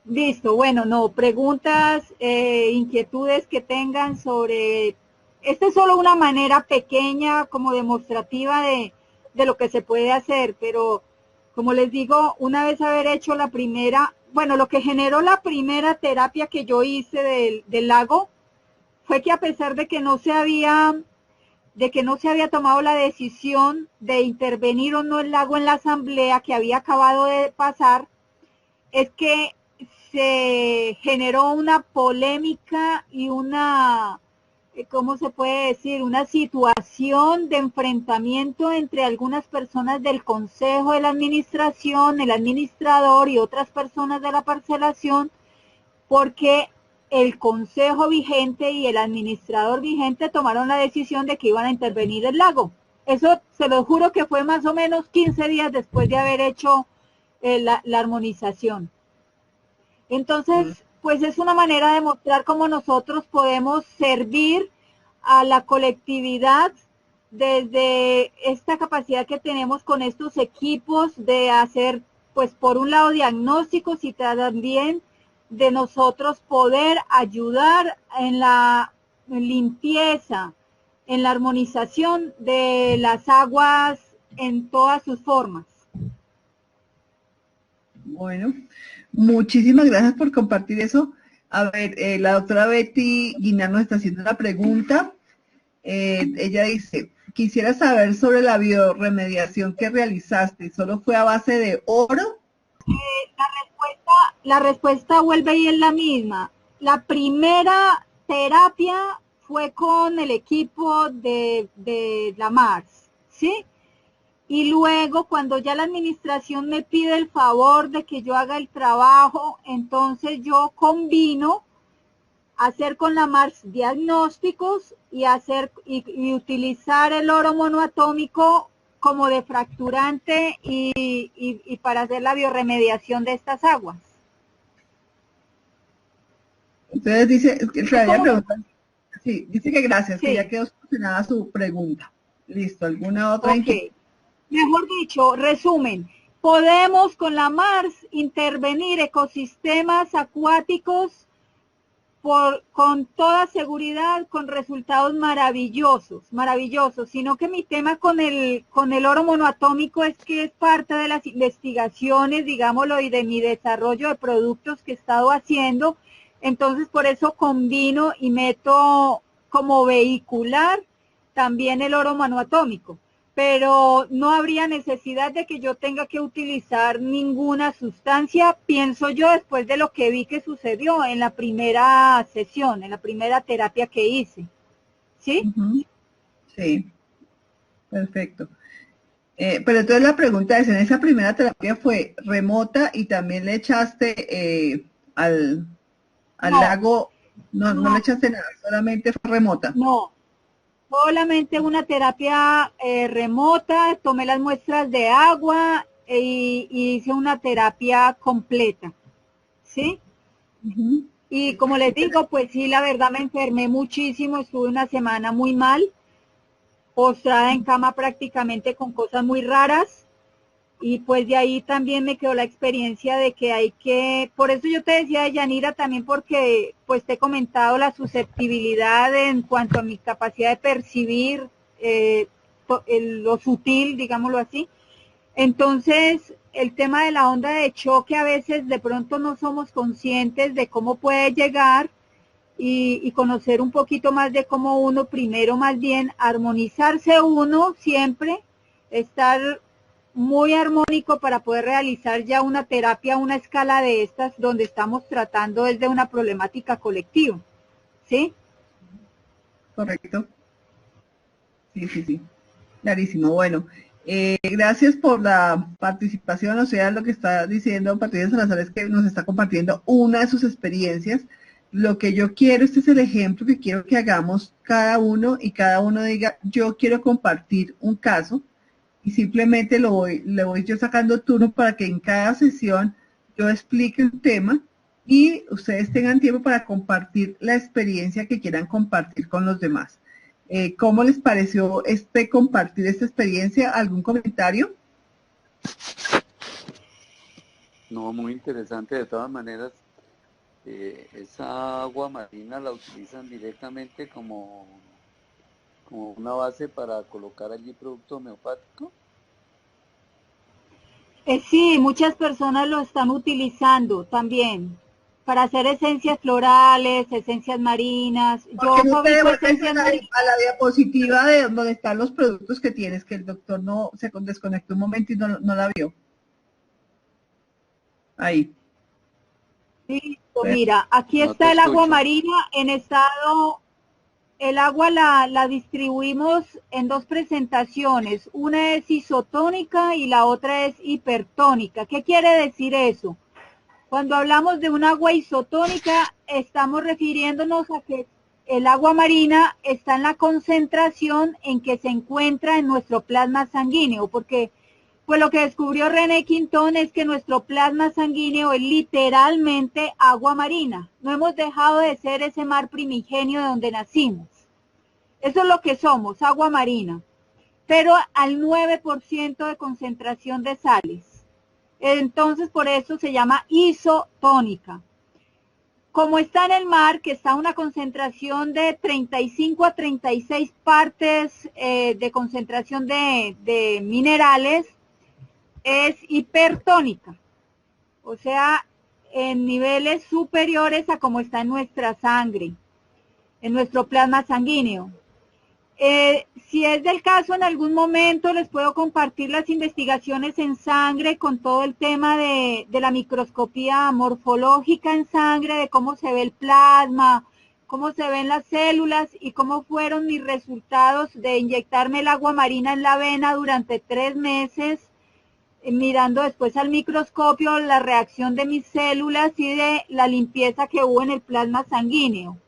listo, bueno, no, preguntas, inquietudes que tengan sobre, esta es solo una manera pequeña como demostrativa de lo que se puede hacer, pero como les digo, una vez haber hecho la primera, bueno, lo que generó la primera terapia que yo hice del lago fue que a pesar de que no se había tomado la decisión de intervenir o no el lago en la asamblea que había acabado de pasar, es que se generó una polémica y una, ¿cómo se puede decir? Una situación de enfrentamiento entre algunas personas del consejo de la administración, el administrador y otras personas de la parcelación, porque el consejo vigente y el administrador vigente tomaron la decisión de que iban a intervenir el lago. Eso se lo juro que fue más o menos 15 días después de haber hecho la armonización. Entonces, pues es una manera de mostrar cómo nosotros podemos servir a la colectividad desde esta capacidad que tenemos con estos equipos de hacer, pues por un lado, diagnósticos y también de nosotros poder ayudar en la limpieza, en la armonización de las aguas en todas sus formas. Bueno, muchísimas gracias por compartir eso. A ver, la doctora Betty Guinar nos está haciendo una pregunta. Ella dice, quisiera saber sobre la bioremediación que realizaste. ¿Solo fue a base de oro? La respuesta vuelve y es la misma. La primera terapia fue con el equipo de la Mars, ¿sí? Y luego, cuando ya la administración me pide el favor de que yo haga el trabajo, entonces yo combino hacer con la Mars diagnósticos y utilizar el oro monoatómico como defracturante y para hacer la bioremediación de estas aguas. Entonces dice, sí, dice que gracias, sí, que ya quedó solucionada su pregunta. Listo, ¿alguna otra? Okay. Mejor dicho, resumen, podemos con la Mars intervenir ecosistemas acuáticos con toda seguridad, con resultados maravillosos, sino que mi tema con el oro monoatómico es que es parte de las investigaciones, digámoslo, y de mi desarrollo de productos que he estado haciendo. Entonces, por eso combino y meto como vehicular también el oro monoatómico. Pero no habría necesidad de que yo tenga que utilizar ninguna sustancia, pienso yo, después de lo que vi que sucedió en la primera sesión, en la primera terapia que hice. ¿Sí? Sí, perfecto. Pero entonces la pregunta es, ¿en esa primera terapia fue remota y también le echaste al lago? No le echaste nada, solamente fue remota. No. Solamente una terapia remota, tomé las muestras de agua y hice una terapia completa, ¿sí? Y como les digo, pues sí, la verdad me enfermé muchísimo, estuve una semana muy mal, postrada en cama prácticamente con cosas muy raras, y pues de ahí también me quedó la experiencia de que hay que, por eso yo te decía de Yanira también, porque pues te he comentado la susceptibilidad en cuanto a mi capacidad de percibir lo sutil, digámoslo así. Entonces, el tema de la onda de choque a veces de pronto no somos conscientes de cómo puede llegar, y conocer un poquito más de cómo uno primero más bien armonizarse uno siempre, estar muy armónico para poder realizar ya una terapia, una escala de estas donde estamos tratando desde una problemática colectiva, ¿sí? Correcto. Sí, sí, sí. Clarísimo. Bueno, gracias por la participación, o sea, lo que está diciendo Patricia Salazar es que nos está compartiendo una de sus experiencias. Lo que yo quiero, este es el ejemplo que quiero que hagamos cada uno y cada uno diga, yo quiero compartir un caso y simplemente le voy yo sacando turno para que en cada sesión yo explique un tema y ustedes tengan tiempo para compartir la experiencia que quieran compartir con los demás. ¿Cómo les pareció compartir esta experiencia? ¿Algún comentario? No, muy interesante. De todas maneras, esa agua marina la utilizan directamente como una base para colocar allí producto homeopático. Sí, muchas personas lo están utilizando también para hacer esencias florales, esencias marinas. ¿Por qué Yo no te fabrico devuelves esencias marinas. a la diapositiva de donde están los productos que tienes, que el doctor no se desconectó un momento y no la vio? Ahí. Listo, mira, aquí No te está el agua escucho. marina en estado. El agua la distribuimos en dos presentaciones, una es isotónica y la otra es hipertónica. ¿Qué quiere decir eso? Cuando hablamos de un agua isotónica, estamos refiriéndonos a que el agua marina está en la concentración en que se encuentra en nuestro plasma sanguíneo, porque pues lo que descubrió René Quintón es que nuestro plasma sanguíneo es literalmente agua marina. No hemos dejado de ser ese mar primigenio de donde nacimos. Eso es lo que somos, agua marina, pero al 9% de concentración de sales. Entonces, por eso se llama isotónica. Como está en el mar, que está a una concentración de 35 a 36 partes de concentración de minerales, es hipertónica. O sea, en niveles superiores a como está en nuestra sangre, en nuestro plasma sanguíneo. Si es del caso, en algún momento les puedo compartir las investigaciones en sangre con todo el tema de la microscopía morfológica en sangre, de cómo se ve el plasma, cómo se ven las células y cómo fueron mis resultados de inyectarme el agua marina en la vena durante 3 meses, mirando después al microscopio la reacción de mis células y de la limpieza que hubo en el plasma sanguíneo.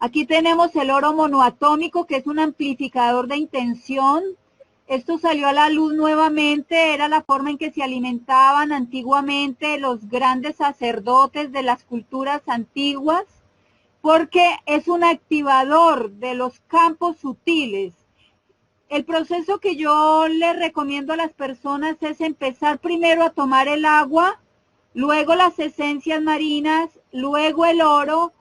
Aquí tenemos el oro monoatómico, que es un amplificador de intención. Esto salió a la luz nuevamente, era la forma en que se alimentaban antiguamente los grandes sacerdotes de las culturas antiguas, porque es un activador de los campos sutiles. El proceso que yo les recomiendo a las personas es empezar primero a tomar el agua, luego las esencias marinas, luego el oro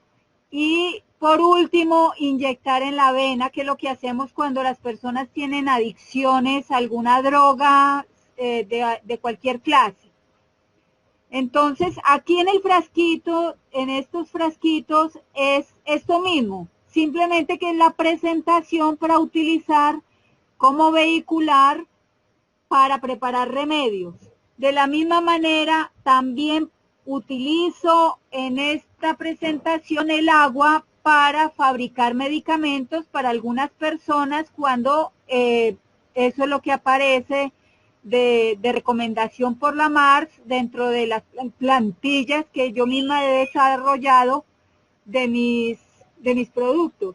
y por último inyectar en la vena, que es lo que hacemos cuando las personas tienen adicciones a alguna droga de cualquier clase. Entonces, aquí en el frasquito, en estos frasquitos, es esto mismo, simplemente que es la presentación para utilizar como vehicular para preparar remedios. De la misma manera, también utilizo en esta presentación el agua para fabricar medicamentos para algunas personas cuando eso es lo que aparece de recomendación por la MARS dentro de las plantillas que yo misma he desarrollado de mis productos.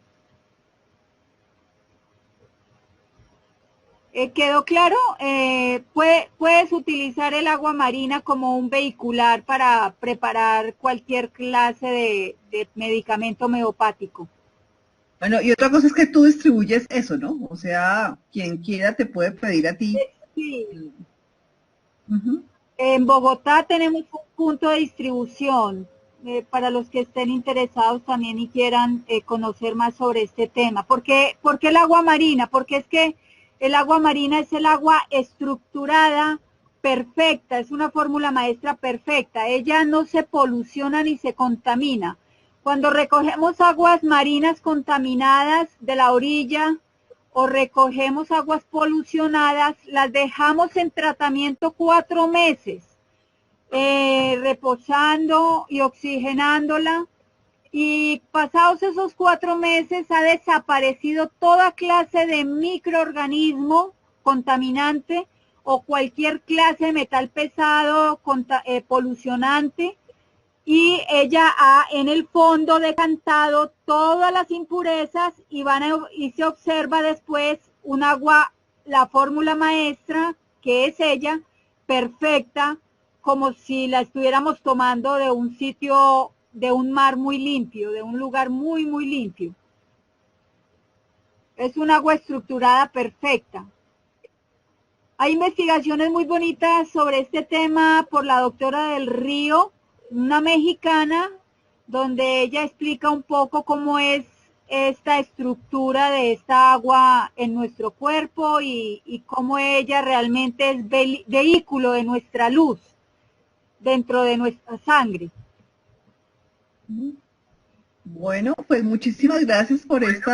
¿Quedó claro? Puedes utilizar el agua marina como un vehicular para preparar cualquier clase de medicamento homeopático. Bueno, y otra cosa es que tú distribuyes eso, ¿no? O sea, quien quiera te puede pedir a ti. Sí. En Bogotá tenemos un punto de distribución para los que estén interesados también y quieran conocer más sobre este tema. ¿Por qué el agua marina? Porque es que el agua marina es el agua estructurada, perfecta, es una fórmula maestra perfecta. Ella no se poluciona ni se contamina. Cuando recogemos aguas marinas contaminadas de la orilla o recogemos aguas polucionadas, las dejamos en tratamiento 4 meses, reposando y oxigenándola. Y pasados esos 4 meses ha desaparecido toda clase de microorganismo contaminante o cualquier clase de metal pesado polucionante, y ella ha en el fondo decantado todas las impurezas y se observa después un agua, la fórmula maestra, que es ella, perfecta, como si la estuviéramos tomando de un sitio, de un mar muy limpio, de un lugar muy, muy limpio. Es un agua estructurada perfecta. Hay investigaciones muy bonitas sobre este tema por la doctora del Río, una mexicana, donde ella explica un poco cómo es esta estructura de esta agua en nuestro cuerpo y cómo ella realmente es vehículo de nuestra luz dentro de nuestra sangre. Bueno, pues muchísimas gracias por este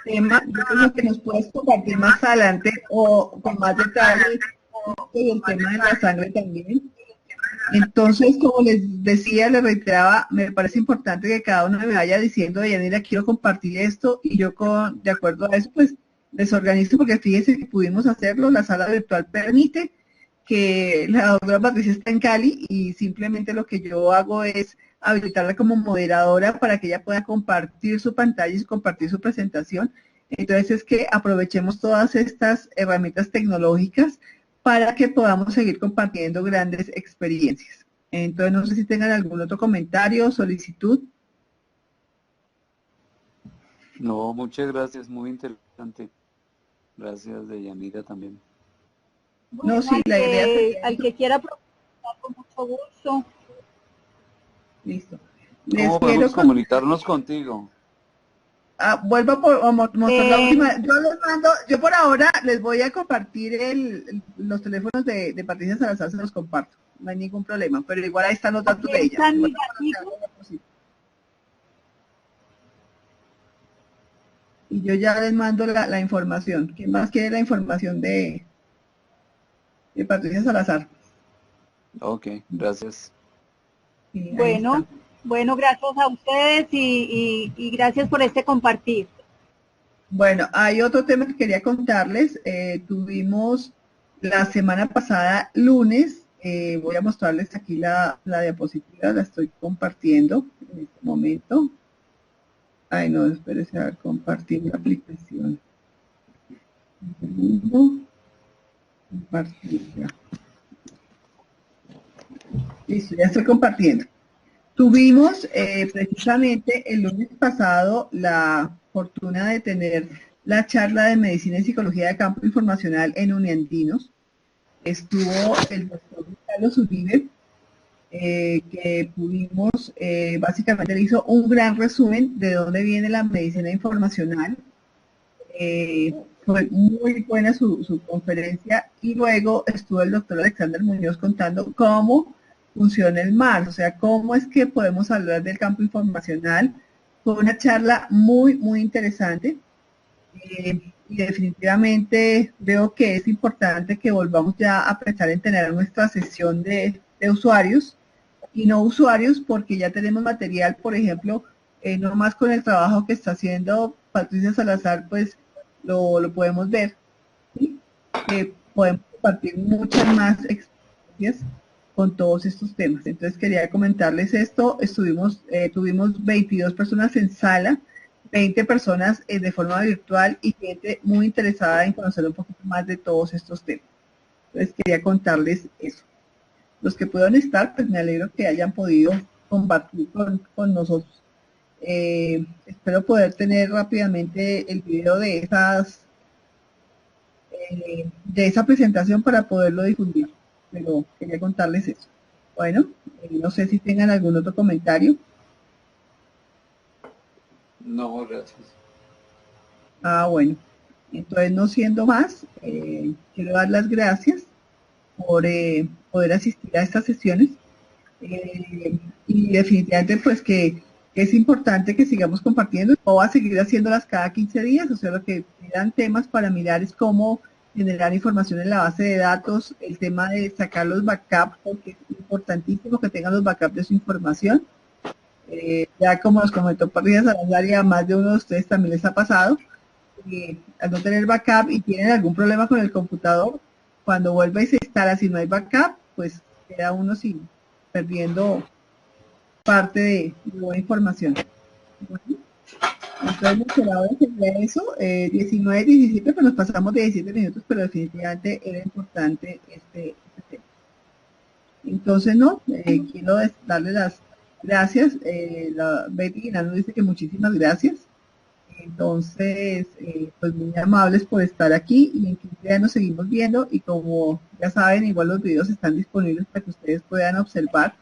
tema. Yo creo que nos puedes compartir más adelante o con más detalle el tema de la sangre también. Entonces, como les decía, les reiteraba, me parece importante que cada uno me vaya diciendo, Yanira, quiero compartir esto, y yo de acuerdo a eso, pues les organizo, porque fíjense que pudimos hacerlo, la sala virtual permite que la doctora Patricia está en Cali, y simplemente lo que yo hago es habilitarla como moderadora para que ella pueda compartir su pantalla y compartir su presentación. Entonces es que aprovechemos todas estas herramientas tecnológicas para que podamos seguir compartiendo grandes experiencias. Entonces, no sé si tengan algún otro comentario o solicitud. No, muchas gracias, muy interesante. Gracias, Deyanira, también. Bueno, No, sí, la idea sería al que quiera preguntar, con mucho gusto. Listo. ¿Cómo podemos comunicarnos contigo? Vuelvo a mostrar la última. Yo por ahora les voy a compartir los teléfonos de Patricia Salazar, se los comparto. No hay ningún problema, pero igual ahí están los datos de ella. Y yo ya les mando la información. ¿Quién más quiere la información de Patricia Salazar? Ok, gracias. Sí, bueno, gracias a ustedes y gracias por este compartir. Bueno, hay otro tema que quería contarles. Tuvimos la semana pasada, lunes, voy a mostrarles aquí la diapositiva, la estoy compartiendo en este momento. Ay, no, espérese, a ver, compartir la aplicación. Compartir. Listo, ya estoy compartiendo. Tuvimos precisamente el lunes pasado la fortuna de tener la charla de Medicina y Psicología de Campo Informacional en Uniandinos. Estuvo el doctor Carlos Uribe, que pudimos, básicamente le hizo un gran resumen de dónde viene la medicina informacional. Fue muy buena su conferencia, y luego estuvo el doctor Alexander Muñoz contando cómo funciona el MARS, o sea, cómo es que podemos hablar del campo informacional. Fue una charla muy, muy interesante, y definitivamente veo que es importante que volvamos ya a pensar en tener nuestra sesión de usuarios y no usuarios, porque ya tenemos material, por ejemplo, no más con el trabajo que está haciendo Patricia Salazar, pues lo podemos ver, ¿sí? Podemos compartir muchas más experiencias con todos estos temas. Entonces quería comentarles esto. Tuvimos 22 personas en sala, 20 personas de forma virtual, y gente muy interesada en conocer un poquito más de todos estos temas. Entonces quería contarles eso. Los que puedan estar, pues me alegro que hayan podido compartir con nosotros. Espero poder tener rápidamente el video de esa presentación para poderlo difundir, pero quería contarles eso. Bueno, no sé si tengan algún otro comentario. No, gracias. Bueno, entonces, no siendo más, quiero dar las gracias por poder asistir a estas sesiones, y definitivamente pues que es importante que sigamos compartiendo. No voy a seguir haciéndolas cada 15 días, o sea, lo que me dan temas para mirar es cómo generar información en la base de datos, el tema de sacar los backups, porque es importantísimo que tengan los backups de su información. Ya como nos comentó Parrillas Salazar, y a más de uno de ustedes también les ha pasado, al no tener backup y tienen algún problema con el computador, cuando vuelve y se instala, si no hay backup, pues queda uno sin, perdiendo parte de buena información. Bueno, entonces, ahora sería eso, 19, 17, pues nos pasamos de 17 minutos, pero definitivamente era importante este tema. Entonces, no, quiero darle las gracias. Betty nos dice que muchísimas gracias. Entonces, pues muy amables por estar aquí y en 15 días nos seguimos viendo y como ya saben, igual los videos están disponibles para que ustedes puedan observar,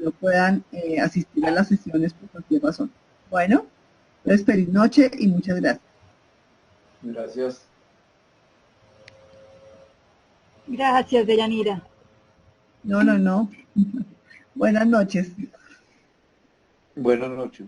no puedan asistir a las sesiones por cualquier razón. Bueno, entonces feliz noche y muchas gracias. Gracias. Gracias, Deyanira. No. Buenas noches. Buenas noches.